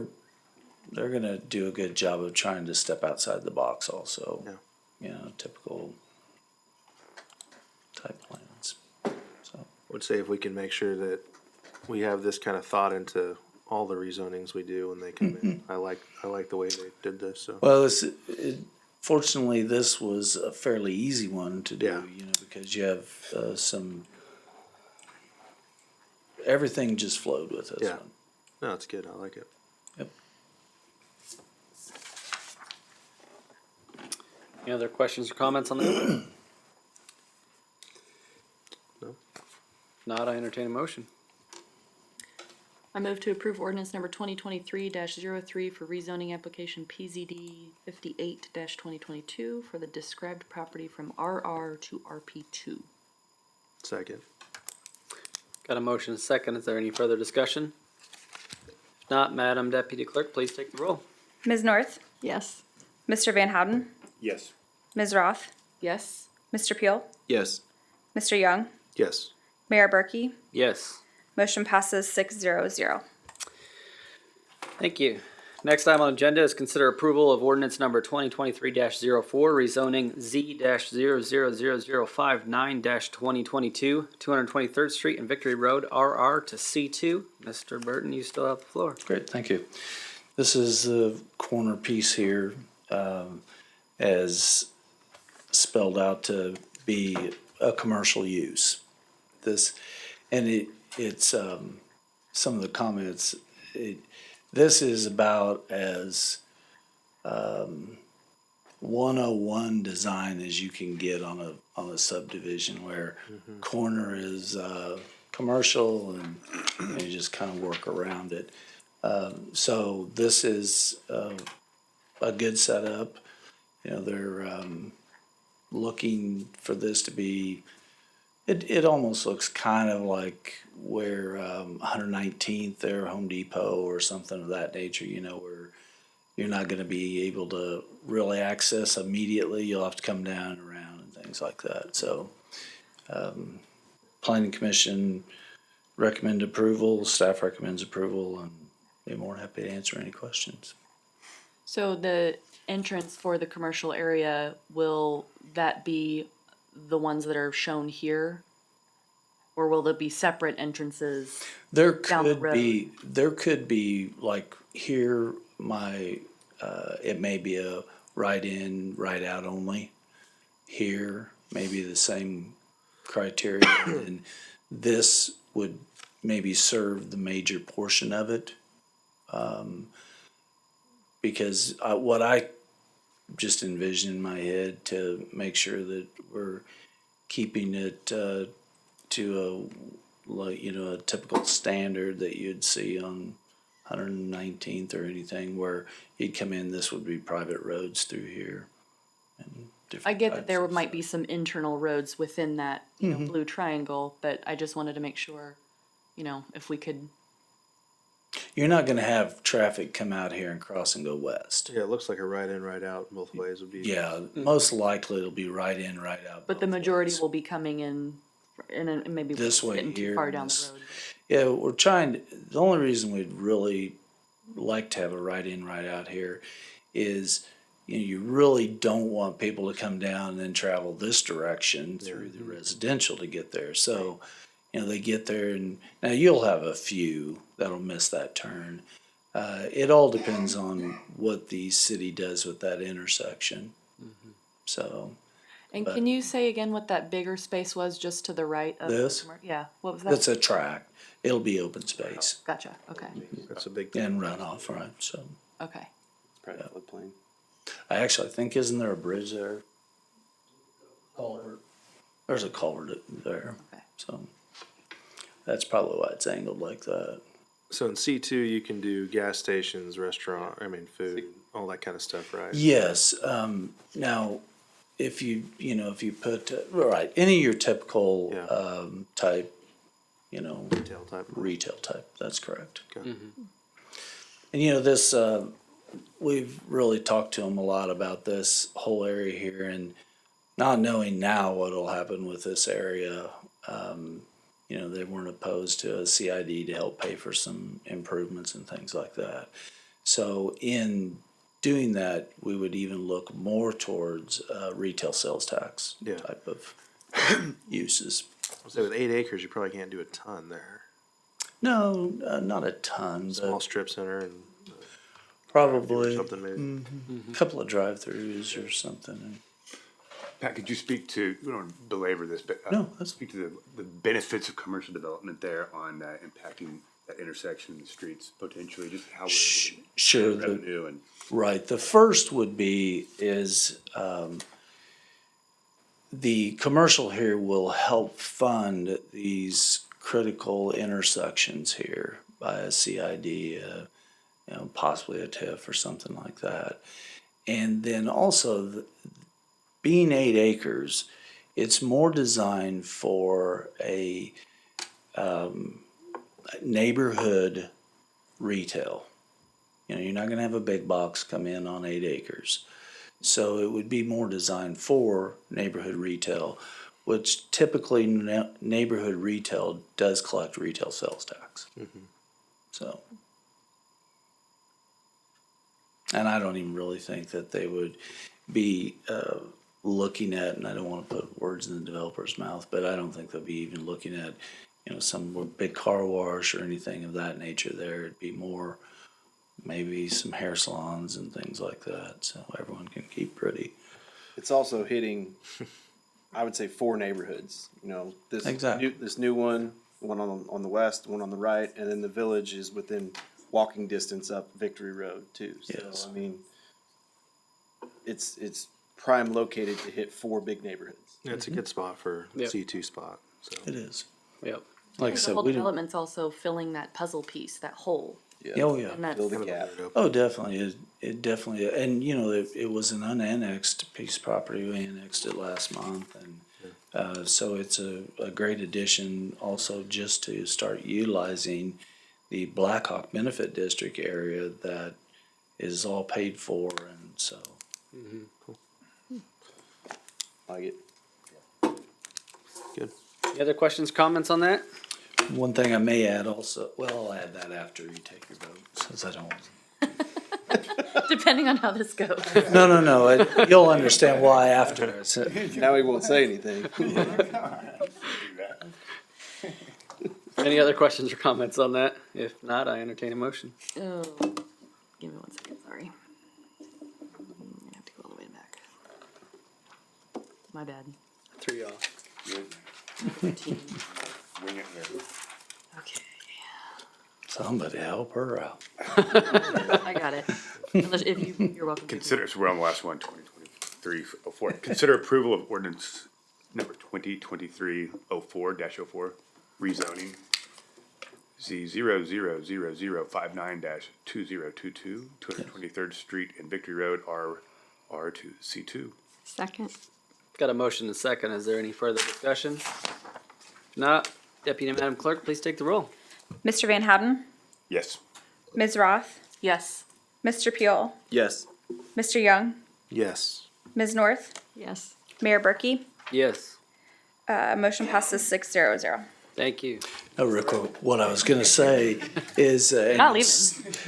Speaker 13: going to do a good job of trying to step outside the box also.
Speaker 5: Yeah.
Speaker 13: You know, typical type plans. So
Speaker 5: I would say if we can make sure that we have this kind of thought into all the rezonings we do when they come in. I like the way they did this. So
Speaker 13: well, fortunately, this was a fairly easy one to do,
Speaker 5: Yeah.
Speaker 13: you know, because you have, everything just flowed with this
Speaker 5: Yeah.
Speaker 13: one.
Speaker 5: No, it's good. I like it.
Speaker 13: Yep.
Speaker 1: Any other questions or comments on that?
Speaker 5: No.
Speaker 1: If not, I entertain a motion.
Speaker 4: I move to approve ordinance number 2023-03 for rezoning application PZD 58-2022 for the described property from RR to RP2.
Speaker 5: Second.
Speaker 1: Got a motion and a second. Is there any further discussion? If not, Madam Deputy Clerk, please take the roll.
Speaker 3: Ms. North,
Speaker 10: Yes.
Speaker 3: Mr. Van Houten,
Speaker 12: Yes.
Speaker 3: Ms. Roth,
Speaker 4: Yes?
Speaker 3: Mr. Peel,
Speaker 8: Yes.
Speaker 3: Mr. Young,
Speaker 5: Yes.
Speaker 3: Mayor Berkey.
Speaker 1: Yes.
Speaker 3: Motion passes 6-0-0.
Speaker 1: Thank you. Next item on agenda is consider approval of ordinance number 2023-04, rezoning Z-00059-2022, 223rd Street and Victory Road, RR to C2. Mr. Burton, you still have the floor.
Speaker 13: Great, thank you. This is the corner piece here, as spelled out to be a commercial use. This, and it's, some of the comments, this is about as, 101 design as you can get on a subdivision where corner is, commercial and you just kind of work around it. So this is a good setup. You know, they're looking for this to be, it almost looks kind of like where 119th there, Home Depot or something of that nature, you know, where you're not going to be able to really access immediately. You'll have to come down and around and things like that. So Planning Commission recommend approval, staff recommends approval, and be more than happy to answer any questions.
Speaker 4: So the entrance for the commercial area, will that be the ones that are shown here? Or will there be separate entrances?
Speaker 13: There
Speaker 4: Down the
Speaker 13: could be like here, it may be a right in, right out only. Here, maybe the same criteria, and this would maybe serve the major portion of it. Because what I just envision in my head to make sure that we're keeping it to a, like, you know, a typical standard that you'd see on 119th or anything where you'd come in, this would be private roads through here. And
Speaker 4: I
Speaker 13: different
Speaker 4: get that
Speaker 13: types
Speaker 4: there
Speaker 13: of
Speaker 4: might be some internal roads within that, you know, blue triangle, but I just wanted to make sure, you know, if we could.
Speaker 13: You're not gonna have traffic come out here and cross and go west.
Speaker 5: Yeah, it looks like a right in, right out both ways would be.
Speaker 13: Yeah, most likely it'll be right in, right out.
Speaker 4: But the
Speaker 13: both
Speaker 4: majority
Speaker 13: ways.
Speaker 4: will be coming in, and maybe we're
Speaker 13: This way
Speaker 4: getting too
Speaker 13: here
Speaker 4: far
Speaker 13: and
Speaker 4: down
Speaker 13: this-
Speaker 4: the road.
Speaker 13: Yeah, we're trying to, the only reason we'd really like to have a right in, right out here is, you know, you really don't want people to come down and then travel this direction through the residential to get there. So, you know, they get there and, now you'll have a few that'll miss that turn. It all depends on what the city does with that intersection. So,
Speaker 4: And
Speaker 13: but-
Speaker 4: can you say again what that bigger space was just to the right of? the
Speaker 13: This?
Speaker 4: Yeah, what was that?
Speaker 13: that's a track. It'll be open space
Speaker 4: Gotcha, okay,
Speaker 5: That's a big thing.
Speaker 13: and runoff, right? So.
Speaker 4: okay.
Speaker 5: Probably floodplain.
Speaker 13: I actually think, isn't there a bridge there? Culvert. There's a culvert there,
Speaker 4: Okay.
Speaker 13: so that's probably why it's angled like that.
Speaker 5: So in C2, you can do gas stations, food, all that kind of stuff, right?
Speaker 13: Yes, now, if you put, right, any of your typical,
Speaker 5: Yeah.
Speaker 13: type, you know,
Speaker 5: Retail type.
Speaker 13: retail type, that's correct.
Speaker 5: Okay.
Speaker 13: And you know, this, we've really talked to them a lot about this whole area here and not knowing now what'll happen with this area. You know, they weren't opposed to a CID to help pay for some improvements and things like that. So in doing that, we would even look more towards, retail sales tax
Speaker 5: Yeah.
Speaker 13: type of uses.
Speaker 5: So with 8 acres, you probably can't do a ton there.
Speaker 13: No, not a ton,
Speaker 5: Small
Speaker 13: but
Speaker 5: strip center and
Speaker 13: Probably
Speaker 5: Something maybe.
Speaker 13: a couple of drive-throughs or something.
Speaker 14: Pat, could you speak to, we don't belabor this, but
Speaker 13: No, that's-
Speaker 14: speak to the benefits of commercial development there on impacting that intersection and the streets potentially, just how we're able to
Speaker 13: Sure.
Speaker 14: generate revenue and.
Speaker 13: Right. The first would be the commercial here will help fund these critical intersections here by a CID, possibly a TIF or something like that. And then also, being 8 acres, it's more designed for a neighborhood retail. You're not gonna have a big box come in on 8 acres. So it would be more designed for neighborhood retail, which typically neighborhood retail does collect retail sales tax. So. And I don't even really think that they would be looking at, and I don't wanna put words in the developer's mouth, but I don't think they'll be even looking at, some big car wash or anything of that nature there. It'd be more maybe some hair salons and things like that, so everyone can keep pretty.
Speaker 8: It's also hitting, I would say, 4 neighborhoods, this.
Speaker 13: Exactly.
Speaker 8: This new one on the west, one on the right, and then the village is within walking distance up Victory Road too.
Speaker 13: Yes.
Speaker 8: So, I mean, it's prime located to hit 4 big neighborhoods.
Speaker 5: Yeah, it's a good spot for
Speaker 1: Yep.
Speaker 5: C2 spot, so.
Speaker 13: It is.
Speaker 1: Yep.
Speaker 13: Like I
Speaker 4: The
Speaker 13: said,
Speaker 4: whole
Speaker 13: we don't.
Speaker 4: development's also filling that puzzle piece, that hole.
Speaker 13: Oh, yeah.
Speaker 4: And that's,
Speaker 8: Fill the gap.
Speaker 13: Oh, definitely. It definitely, and it was an unannexed piece of property. We annexed it last month, and so it's a great addition also just to start utilizing the Blackhawk Benefit District area that is all paid for, and so.
Speaker 8: Like it.
Speaker 5: Good.
Speaker 1: Any other questions, comments on that?
Speaker 13: One thing I may add also, well, I'll add that after you take your vote, since I don't.
Speaker 4: depending on how this goes.
Speaker 13: No, you'll understand why after.
Speaker 8: Now he won't say anything.
Speaker 1: Any other questions or comments on that? If not, I entertain a motion.
Speaker 4: Oh, give me 1 second, sorry. I have to go all the way back. My bad.
Speaker 1: 3 off.
Speaker 4: 13.
Speaker 14: Wing it there.
Speaker 4: Okay,
Speaker 13: Somebody help her out.
Speaker 4: I got it. Unless, you're welcome. to.
Speaker 14: Consider, so we're on the last one, 2023-04. Consider approval of ordinance number 2023-04-04, rezoning Z 000059-2022, 223rd Street and Victory Road, R to C2.
Speaker 10: Second.
Speaker 1: Got a motion and a second. Is there any further discussion? If not, Deputy Madam Clerk, please take the roll.
Speaker 3: Mr. Van Houten,
Speaker 14: Yes.
Speaker 3: Ms. Roth,
Speaker 4: Yes.
Speaker 3: Mr. Peel,
Speaker 8: Yes.
Speaker 3: Mr. Young,
Speaker 5: Yes.
Speaker 3: Ms. North,
Speaker 10: Yes.
Speaker 3: Mayor Berkey.
Speaker 1: Yes.
Speaker 3: Motion passes 600.
Speaker 1: Thank you.
Speaker 13: No, Rick, what I was gonna say is,
Speaker 4: Not leaving.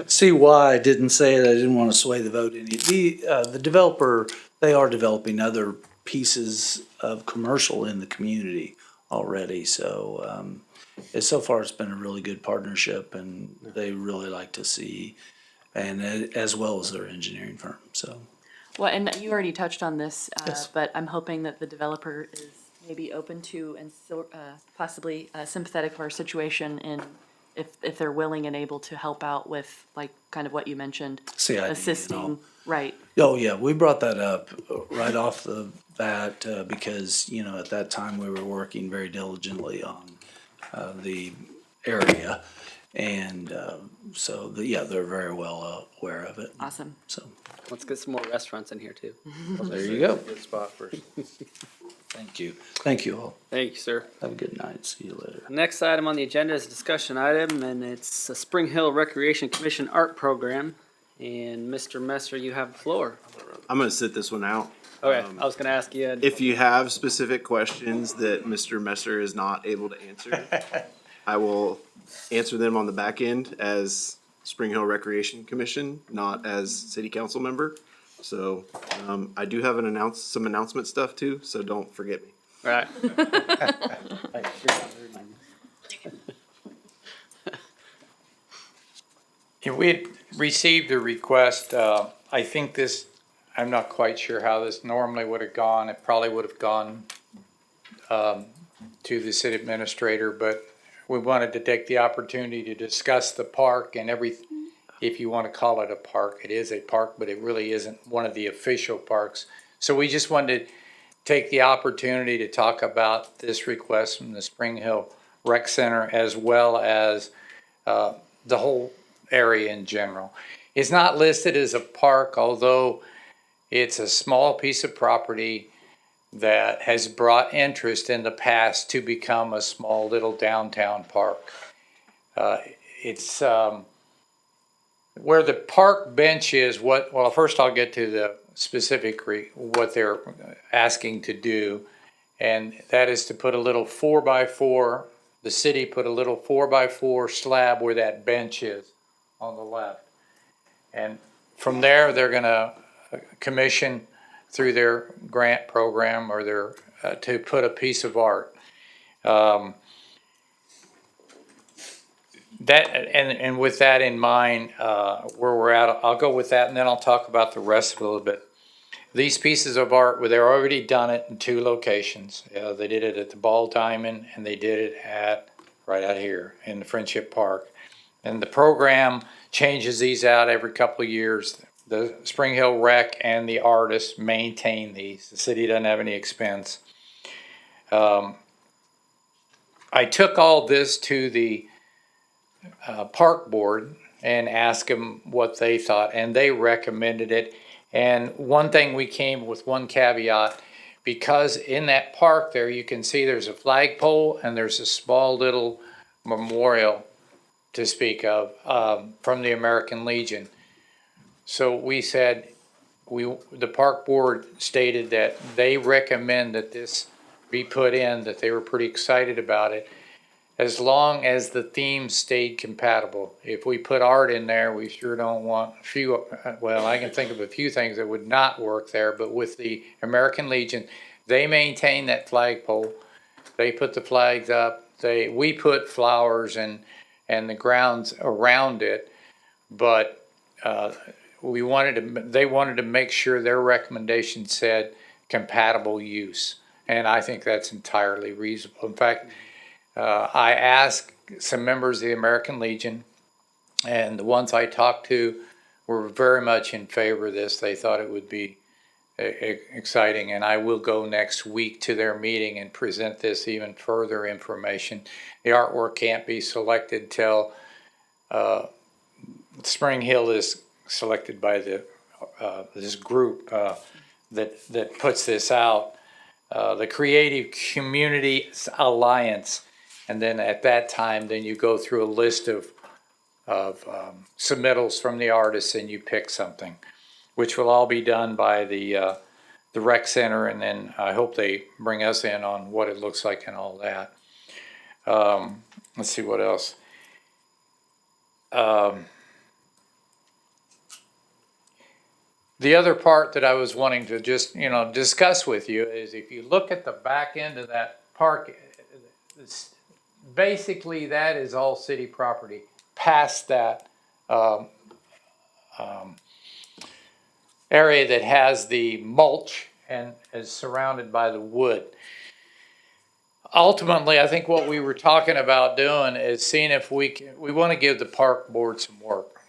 Speaker 13: see why I didn't say it, I didn't wanna sway the vote any. The developer, they are developing other pieces of commercial in the community already, so, so far it's been a really good partnership and they really like to see, and as well as their engineering firm, so.
Speaker 4: Well, and you already touched on this,
Speaker 13: Yes.
Speaker 4: but I'm hoping that the developer is maybe open to and so, possibly sympathetic of our situation in if they're willing and able to help out with like kind of what you mentioned,
Speaker 13: CID and all.
Speaker 4: assisting, right?
Speaker 13: Oh, yeah, we brought that up right off the bat, because, at that time we were working very diligently on, the area. And, so, yeah, they're very well aware of it,
Speaker 4: Awesome.
Speaker 13: so,
Speaker 1: Let's get some more restaurants in here too.
Speaker 13: there you go.
Speaker 5: Good spot for.
Speaker 13: Thank you. Thank you all.
Speaker 1: Thank you, sir.
Speaker 13: Have a good night. See you later.
Speaker 1: Next item on the agenda is a discussion item, and it's a Spring Hill Recreation Commission art program. And Mr. Messer, you have the floor.
Speaker 8: I'm gonna sit this one out.
Speaker 1: Okay, I was gonna ask you.
Speaker 8: If you have specific questions that Mr. Messer is not able to answer, I will answer them on the back end as Spring Hill Recreation Commission, not as city council member. So, I do have some announcement stuff too, so don't forget me.
Speaker 1: All right.
Speaker 11: Yeah, we had received a request, I think this, I'm not quite sure how this normally would have gone. It probably would have gone to the city administrator, but we wanted to take the opportunity to discuss the park and if you want to call it a park, it is a park, but it really isn't one of the official parks. So we just wanted to take the opportunity to talk about this request from the Spring Hill Rec Center as well as the whole area in general. It's not listed as a park, although it's a small piece of property that has brought interest in the past to become a small little downtown park. It's where the park bench is. Well, first I'll get to the specific what they're asking to do, and that is to put a little 4x4. The city put a little 4x4 slab where that bench is on the left, and from there they're going to commission through their grant program or their to put a piece of art. And with that in mind, where we're at, I'll go with that, and then I'll talk about the rest of it a little bit. These pieces of art, well, they've already done it in 2 locations. They did it at the Ball Diamond, and they did it right out here in the Friendship Park. And the program changes these out every couple of years. The Spring Hill Rec and the artists maintain these. The city doesn't have any expense. I took all this to the park board and asked them what they thought, and they recommended it. And one thing we came with one caveat, because in that park there you can see there's a flagpole and there's a small little memorial to speak of from the American Legion. So we said, the park board stated that they recommend that this be put in, that they were pretty excited about it, as long as the theme stayed compatible. If we put art in there, we sure don't want I can think of a few things that would not work there, but with the American Legion, they maintain that flagpole. They put the flags up. We put flowers and the grounds around it, but they wanted to make sure their recommendation said compatible use, and I think that's entirely reasonable. In fact, I asked some members of the American Legion, and the ones I talked to were very much in favor of this. They thought it would be exciting, and I will go next week to their meeting and present this even further information. The artwork can't be selected till Spring Hill is selected by this group that puts this out, the Creative Communities Alliance. And then at that time, then you go through a list of submittals from the artists, and you pick something, which will all be done by the rec center, and then I hope they bring us in on what it looks like and all that. Let's see what else. The other part that I was wanting to just discuss with you is, if you look at the back end of that park, basically that is all city property. Past that area that has the mulch and is surrounded by the wood. Ultimately, I think what we were talking about doing is seeing if we want to give the park board some work,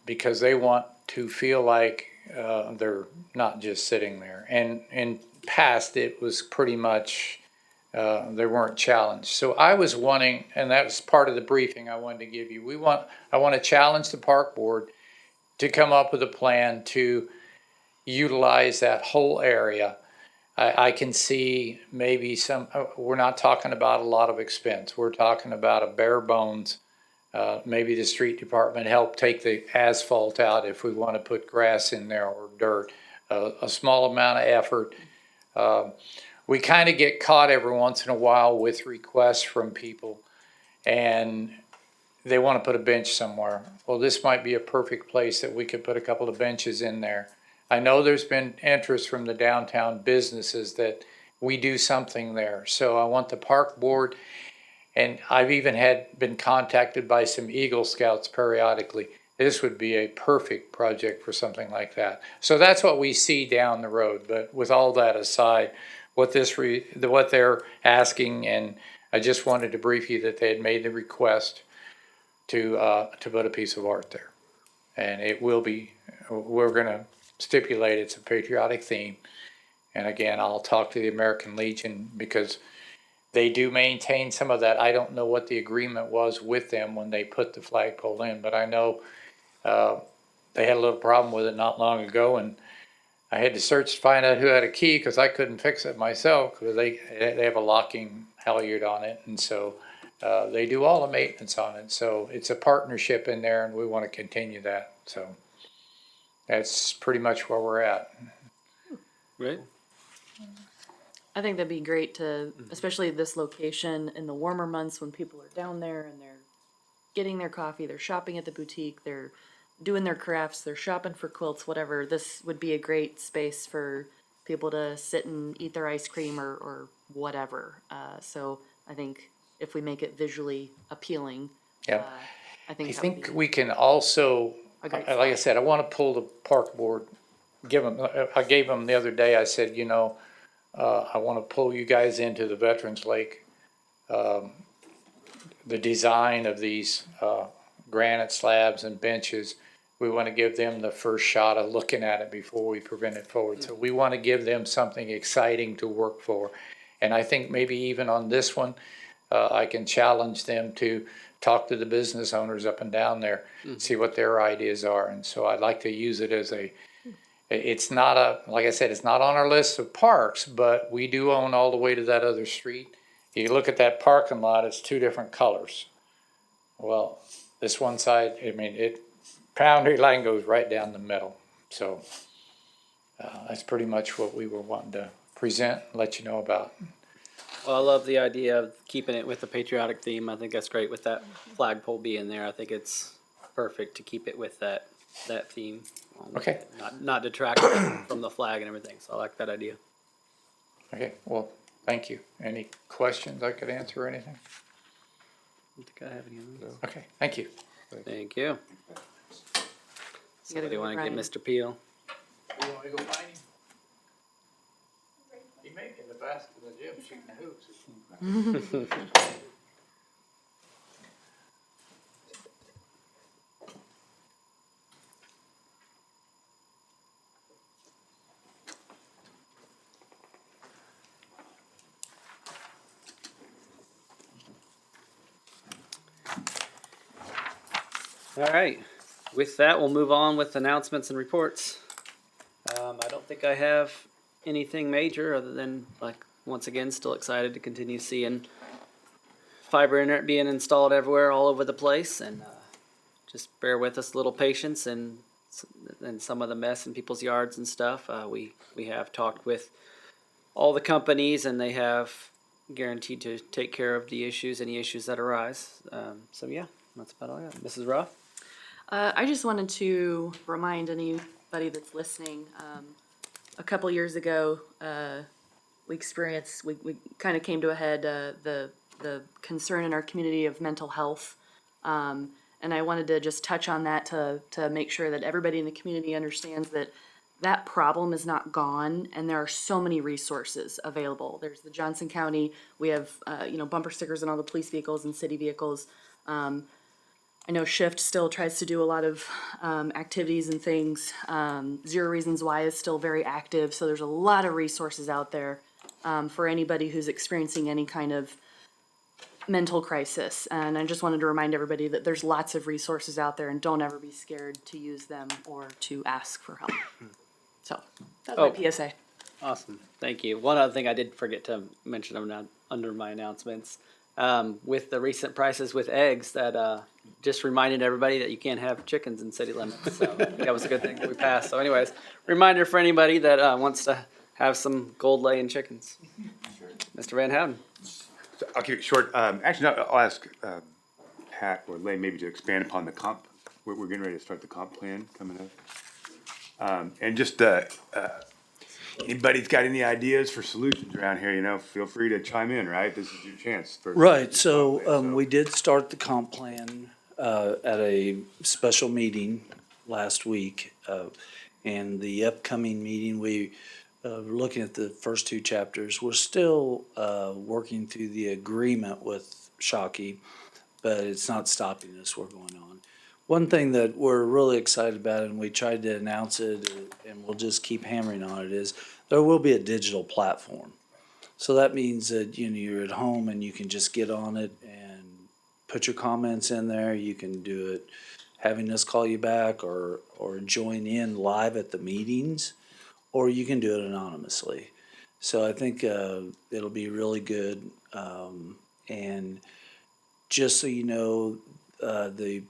Speaker 11: because they want to feel like they're not just sitting there. And in past, it was pretty much they weren't challenged. So I was wanting, and that was part of the briefing I wanted to give you. I want to challenge the park board to come up with a plan to utilize that whole area. I can see maybe we're not talking about a lot of expense. We're talking about a bare bones. Maybe the street department help take the asphalt out if we want to put grass in there or dirt. A small amount of effort. We kind of get caught every once in a while with requests from people, and they want to put a bench somewhere. Well, this might be a perfect place that we could put a couple of benches in there. I know there's been interest from the downtown businesses that we do something there. So I want the park board And I've even been contacted by some Eagle Scouts periodically. This would be a perfect project for something like that. So that's what we see down the road. But with all that aside, what they're asking, and I just wanted to brief you that they had made the request to put a piece of art there. And it will be, we're gonna stipulate it's a patriotic theme. And again, I'll talk to the American Legion because they do maintain some of that. I don't know what the agreement was with them when they put the flagpole in, but I know they had a little problem with it not long ago, and I had to search to find out who had a key because I couldn't fix it myself because they have a locking halyard on it, and so they do all the maintenance on it. So it's a partnership in there, and we want to continue that. So that's pretty much where we're at.
Speaker 1: Right.
Speaker 4: I think that'd be great to, especially this location in the warmer months when people are down there and they're getting their coffee, they're shopping at the boutique, they're doing their crafts, they're shopping for quilts, whatever. This would be a great space for people to sit and eat their ice cream or whatever. So I think if we make it visually appealing,
Speaker 11: Yeah.
Speaker 4: I think
Speaker 11: I
Speaker 4: that would
Speaker 11: think
Speaker 4: be
Speaker 11: we can also,
Speaker 4: a great
Speaker 11: like I said, I want to pull the park board, I gave them the other day, I said, you know, I want to pull you guys into the Veterans Lake. The design of these granite slabs and benches, we want to give them the first shot of looking at it before we prevent it forward. So we want to give them something exciting to work for. And I think maybe even on this one, I can challenge them to talk to the business owners up and down there, see what their ideas are. And so I'd like to use it as it's not like I said, it's not on our list of parks, but we do own all the way to that other street. You look at that parking lot, it's two different colors. Well, this one side, I mean, boundary line goes right down the middle. So that's pretty much what we were wanting to present and let you know about.
Speaker 1: Well, I love the idea of keeping it with the patriotic theme. I think that's great with that flagpole being there. I think it's perfect to keep it with that theme.
Speaker 11: Okay.
Speaker 1: Not detract from the flag and everything. So I like that idea.
Speaker 11: Okay, well, thank you. Any questions I could answer or anything?
Speaker 1: I don't think I have any of those.
Speaker 11: Okay, thank you.
Speaker 1: Thank you. Somebody want to get Mr. Peel?
Speaker 11: You want me to go find him? He may be in the basket of the gym shooting hoops.
Speaker 1: All right. With that, we'll move on with announcements and reports. I don't think I have anything major other than, like, once again, still excited to continue seeing fiber internet being installed everywhere, all over the place, and just bear with us, a little patience, and some of the mess in people's yards and stuff. We have talked with all the companies, and they have guaranteed to take care of the issues, any issues that arise. So yeah, that's about all I got. Mrs. Roth?
Speaker 4: I just wanted to remind anybody that's listening, a couple years ago, we kind of came to a head, the concern in our community of mental health. And I wanted to just touch on that to make sure that everybody in the community understands that that problem is not gone, and there are so many resources available. There's the Johnson County, we have, bumper stickers on all the police vehicles and city vehicles. I know Shift still tries to do a lot of activities and things. Zero Reasons Why is still very active, so there's a lot of resources out there for anybody who's experiencing any kind of mental crisis. And I just wanted to remind everybody that there's lots of resources out there, and don't ever be scared to use them or to ask for help. So that's my PSA.
Speaker 1: Awesome, thank you. One other thing I did forget to mention under my announcements, with the recent prices with eggs, that just reminded everybody that you can't have chickens in city limits. So I think that was a good thing that we passed. So anyways, reminder for anybody that wants to have some gold laying chickens. Mr. Van Houten.
Speaker 14: So I'll keep it short. Actually, no, I'll ask Pat or Lay maybe to expand upon the comp. We're getting ready to start the comp plan coming up. And just, anybody's got any ideas for solutions around here, you know, feel free to chime in, right? This is your chance.
Speaker 13: Right, so, we did start the comp plan, at a special meeting last week. And the upcoming meeting, we're looking at the first two chapters. We're still, working through the agreement with Shockey, but it's not stopping us, we're going on. One thing that we're really excited about, and we tried to announce it, and we'll just keep hammering on it, is there will be a digital platform. So that means that, you know, you're at home and you can just get on it and put your comments in there. You can do it having us call you back or join in live at the meetings, or you can do it anonymously. So I think it'll be really good. And just so you know, the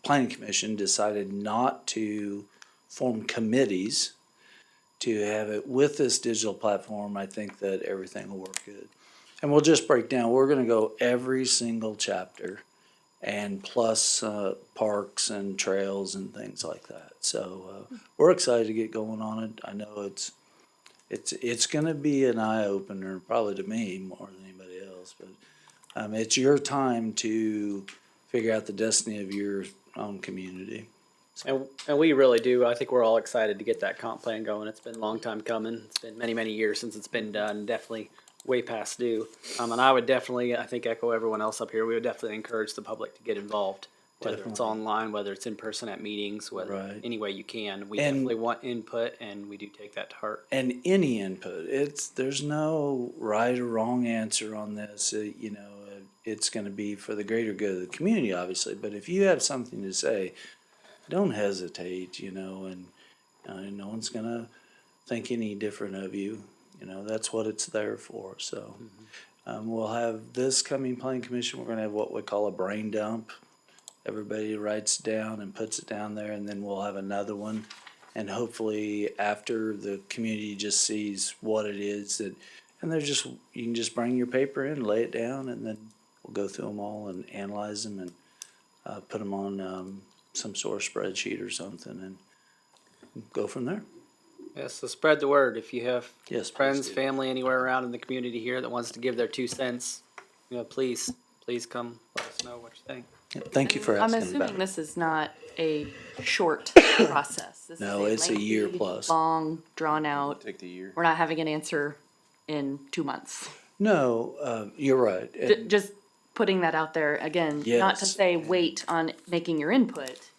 Speaker 13: Planning Commission decided not to form committees to have it with this digital platform. I think that everything will work good. And we'll just break down, we're gonna go every single chapter and plus parks and trails and things like that. So we're excited to get going on it. I know it's gonna be an eye opener, probably to me more than anybody else, but it's your time to figure out the destiny of your own community.
Speaker 1: And we really do. I think we're all excited to get that comp plan going. It's been a long time coming. It's been many, many years since it's been done. Definitely way past due. And I would definitely, I think, echo everyone else up here. We would definitely encourage the public to get involved, whether it's
Speaker 13: Definitely.
Speaker 1: online, whether it's in person at meetings, whether
Speaker 13: Right.
Speaker 1: any way you can. We
Speaker 13: And-
Speaker 1: definitely want input, and we do take that to heart.
Speaker 13: And any input, there's no right or wrong answer on this. You know, it's going to be for the greater good of the community, obviously. But if you have something to say, don't hesitate. You know, and no one's going to think any different of you. You know, that's what it's there for. So we'll have this coming Planning Commission. We're going to have what we call a brain dump. Everybody writes down and puts it down there, and then we'll have another one. And hopefully after the community just sees what it is that, and they're just, you can just bring your paper in, lay it down, and then we'll go through them all and analyze them and put them on some sort of spreadsheet or something and go from there.
Speaker 1: Yes, so spread the word. If you have
Speaker 13: Yes, please
Speaker 1: friends,
Speaker 13: do.
Speaker 1: family anywhere around in the community here that wants to give their 2 cents, you know, please come let us know what you think.
Speaker 13: Thank you for
Speaker 4: I'm
Speaker 13: asking about
Speaker 4: assuming
Speaker 13: it.
Speaker 4: this is not a short process. This
Speaker 13: No,
Speaker 4: is
Speaker 13: it's a year
Speaker 4: lengthy,
Speaker 13: plus.
Speaker 4: Long, drawn out.
Speaker 8: Take the year.
Speaker 4: We're not having an answer in 2 months.
Speaker 13: No, you're right.
Speaker 4: Just putting that out there again, not to
Speaker 13: Yes.
Speaker 4: say wait on making your input.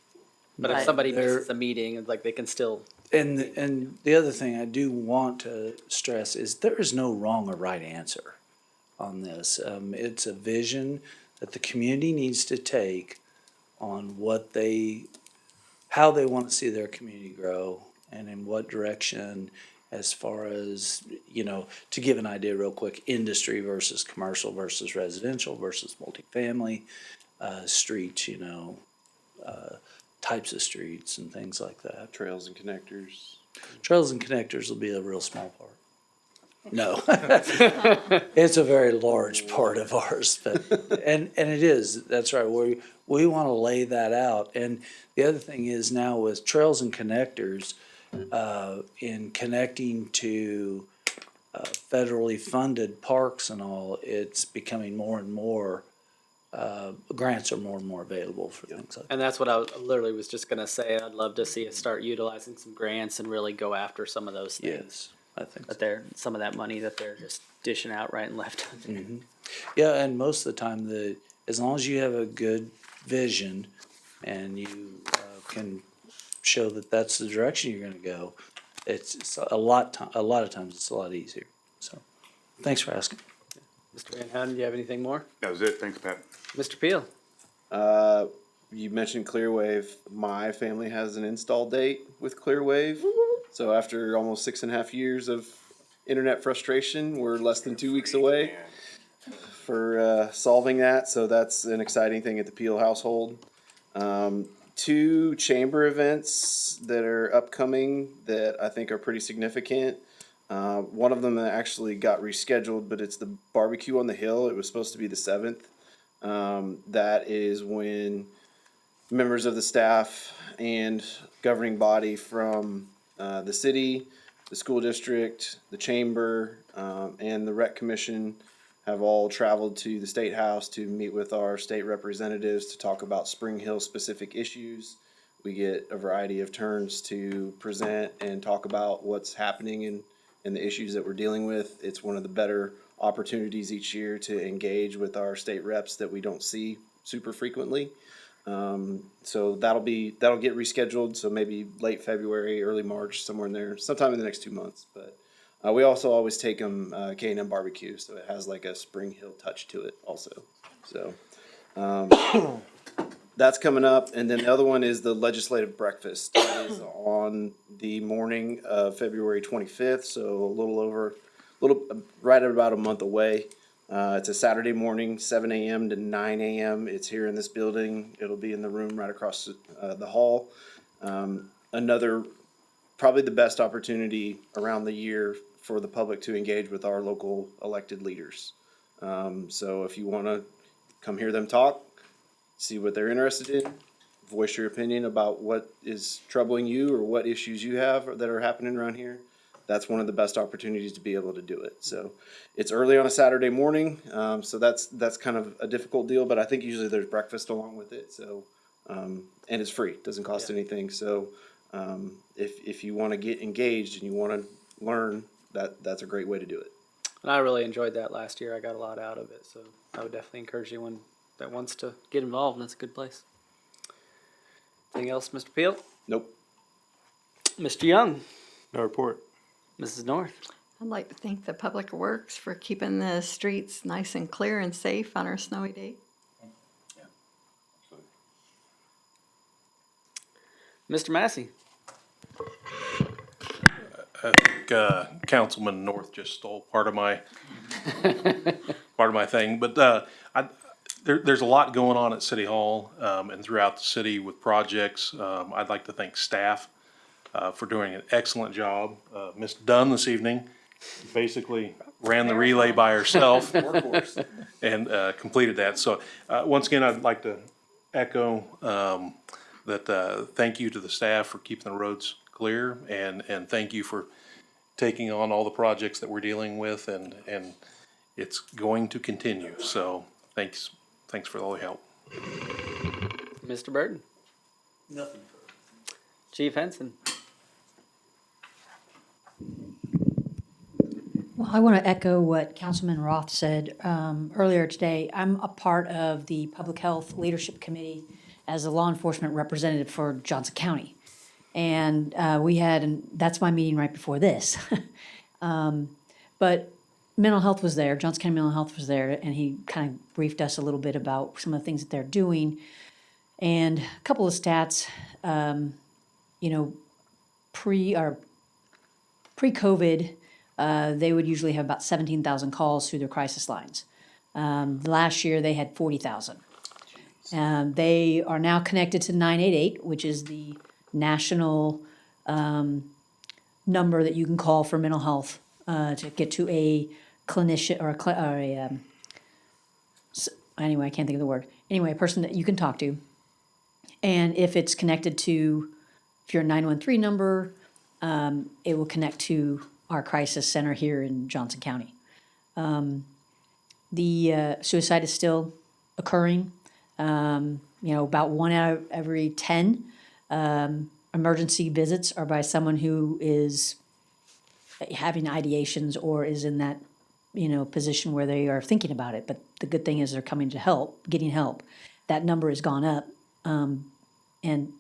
Speaker 1: But if
Speaker 4: But
Speaker 1: somebody
Speaker 13: there-
Speaker 1: misses a meeting, it's like they can still.
Speaker 13: And the other thing I do want to stress is there is no wrong or right answer on this. It's a vision that the community needs to take on how they want to see their community grow and in what direction, as far as, you know, to give an idea real quick, industry versus commercial versus residential versus multifamily, streets, you know, types of streets and things like that.
Speaker 8: Trails and connectors.
Speaker 13: Trails and connectors will be a real small part. No. It's a very large part of ours, but, and it is, that's right, we want to lay that out. And the other thing is now with trails and connectors, in connecting to federally funded parks and all, it's becoming more and more, grants are more and more available for things like that.
Speaker 1: And that's what I literally was just gonna say. I'd love to see us start utilizing some grants and really go after some of those things.
Speaker 13: Yes, I think so.
Speaker 1: That they're, some of that money that they're just dishing out right and left.
Speaker 13: Yeah, and most of the time, as long as you have a good vision and you can show that that's the direction you're going to go, it's a lot of times it's a lot easier. So, thanks for asking.
Speaker 1: Mr. Van Houten, do you have anything more?
Speaker 14: That was it. Thanks, Pat.
Speaker 1: Mr. Peel?
Speaker 8: You mentioned Clearwave. My family has an install date with Clearwave. So after almost 6.5 years of internet frustration, we're less than 2 weeks away for solving that. So that's an exciting thing at the Peel household. 2 chamber events that are upcoming that I think are pretty significant. One of them actually got rescheduled, but it's the barbecue on the hill. It was supposed to be the 7th. That is when members of the staff and governing body from the city, the school district, the chamber, and the rec commission have all traveled to the State House to meet with our state representatives to talk about Spring Hill specific issues. We get a variety of turns to present and talk about what's happening and the issues that we're dealing with. It's one of the better opportunities each year to engage with our state reps that we don't see super frequently. So that'll get rescheduled. So maybe late February, early March, somewhere in there, sometime in the next 2 months. But we also always take them K&M barbecue, so it has like a Spring Hill touch to it also. So that's coming up, and then the other one is the legislative breakfast. That is on the morning of February 25th, so right at about a month away. It's a Saturday morning, 7 a.m. to 9 a.m. It's here in this building. It'll be in the room right across the hall. Probably the best opportunity around the year for the public to engage with our local elected leaders. So if you want to come hear them talk, see what they're interested in, voice your opinion about what is troubling you or what issues you have that are happening around here, that's one of the best opportunities to be able to do it. So it's early on a Saturday morning, so that's kind of a difficult deal, but I think usually there's breakfast along with it. So and it's free, doesn't cost anything. So if you want to get engaged and you want to learn, that's a great way to do it.
Speaker 1: And I really enjoyed that last year. I got a lot out of it, so I would definitely encourage anyone that wants to get involved. That's a good place. Anything else, Mr. Peel?
Speaker 8: Nope.
Speaker 1: Mr. Young?
Speaker 5: No report.
Speaker 1: Mrs. North?
Speaker 10: I'd like to thank the Public Works for keeping the streets nice and clear and safe on our snowy day.
Speaker 1: Mr. Massey?
Speaker 12: I think Councilman North just stole part of my thing, but there's a lot going on at City Hall and throughout the city with projects. I'd like to thank staff for doing an excellent job. Ms. Dunn this evening basically ran the relay by herself and completed that. So once again, I'd like to echo that thank you to the staff for keeping the roads clear, and thank you for taking on all the projects that we're dealing with, and it's going to continue. So thanks for all the help.
Speaker 1: Mr. Burton?
Speaker 13: Nothing.
Speaker 1: Chief Henson?
Speaker 15: Well, I want to echo what Councilman Roth said earlier today. I'm a part of the Public Health Leadership Committee as a law enforcement representative for Johnson County. And that's my meeting right before this. But mental health was there, Johnson County Mental Health was there, and he kind of briefed us a little bit about some of the things that they're doing. And a couple of stats, pre-COVID, they would usually have about 17,000 calls through their crisis lines. Last year, they had 40,000. They are now connected to 988, which is the national number that you can call for mental health to get to a clinician or anyway, I can't think of the word. Anyway, a person that you can talk to. And if it's connected to, if you're a 913 number, it will connect to our crisis center here in Johnson County. The suicide is still occurring. About 1 out of every 10 emergency visits are by someone who is having ideations or is in that, position where they are thinking about it. But the good thing is they're coming to help, getting help. That number has gone up. And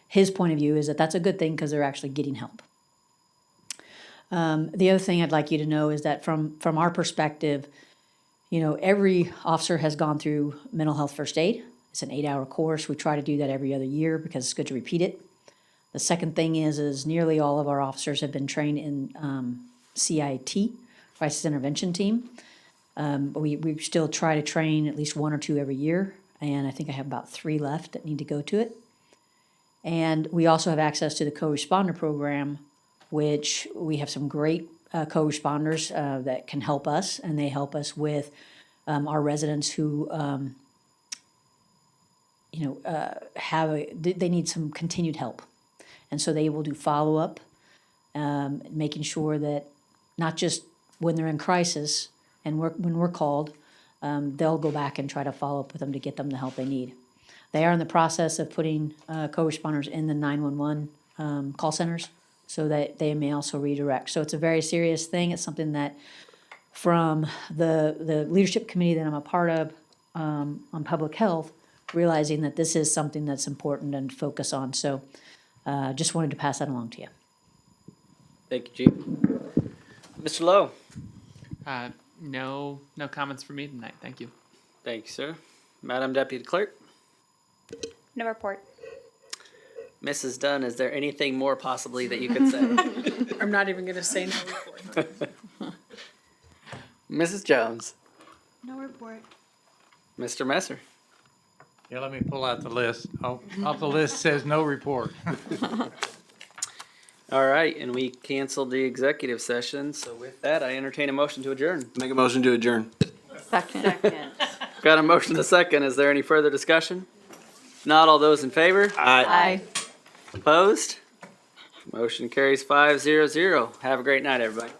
Speaker 15: his point of view is that that's a good thing because they're actually getting help. The other thing I'd like you to know is that from our perspective, every officer has gone through mental health first aid. It's an 8-hour course. We try to do that every other year because it's good to repeat it. The second thing is nearly all of our officers have been trained in CIT, Crisis Intervention Team. We still try to train at least 1 or 2 every year, and I think I have about 3 left that need to go to it. And we also have access to the co-responder program, which we have some great co-responders that can help us, and they help us with our residents who they need some continued help. And so they will do follow-up, making sure that not just when they're in crisis and when we're called, they'll go back and try to follow up with them to get them the help they need. They are in the process of putting co-responders in the 911 call centers so that they may also redirect. So it's a very serious thing. It's something that from the leadership committee that I'm a part of on public health, realizing that this is something that's important and focus on. So just wanted to pass that along to you.
Speaker 1: Thank you, Chief. Mr. Lowe?
Speaker 16: No comments for me tonight. Thank you.
Speaker 1: Thank you, sir. Madam Deputy Clerk?
Speaker 3: No report.
Speaker 1: Mrs. Dunn, is there anything more possibly that you could say?
Speaker 7: I'm not even gonna say no report.
Speaker 1: Mrs. Jones?
Speaker 10: No report.
Speaker 1: Mr. Messer?
Speaker 11: Yeah, let me pull out the list. Off the list says no report.
Speaker 1: All right, and we canceled the executive session, so with that, I entertain a motion to adjourn.
Speaker 8: Make a motion to adjourn.
Speaker 10: Second.
Speaker 1: Got a motion to second. Is there any further discussion? Not all those in favor?
Speaker 10: Aye.
Speaker 1: Opposed? Motion carries 5-0. Have a great night, everybody.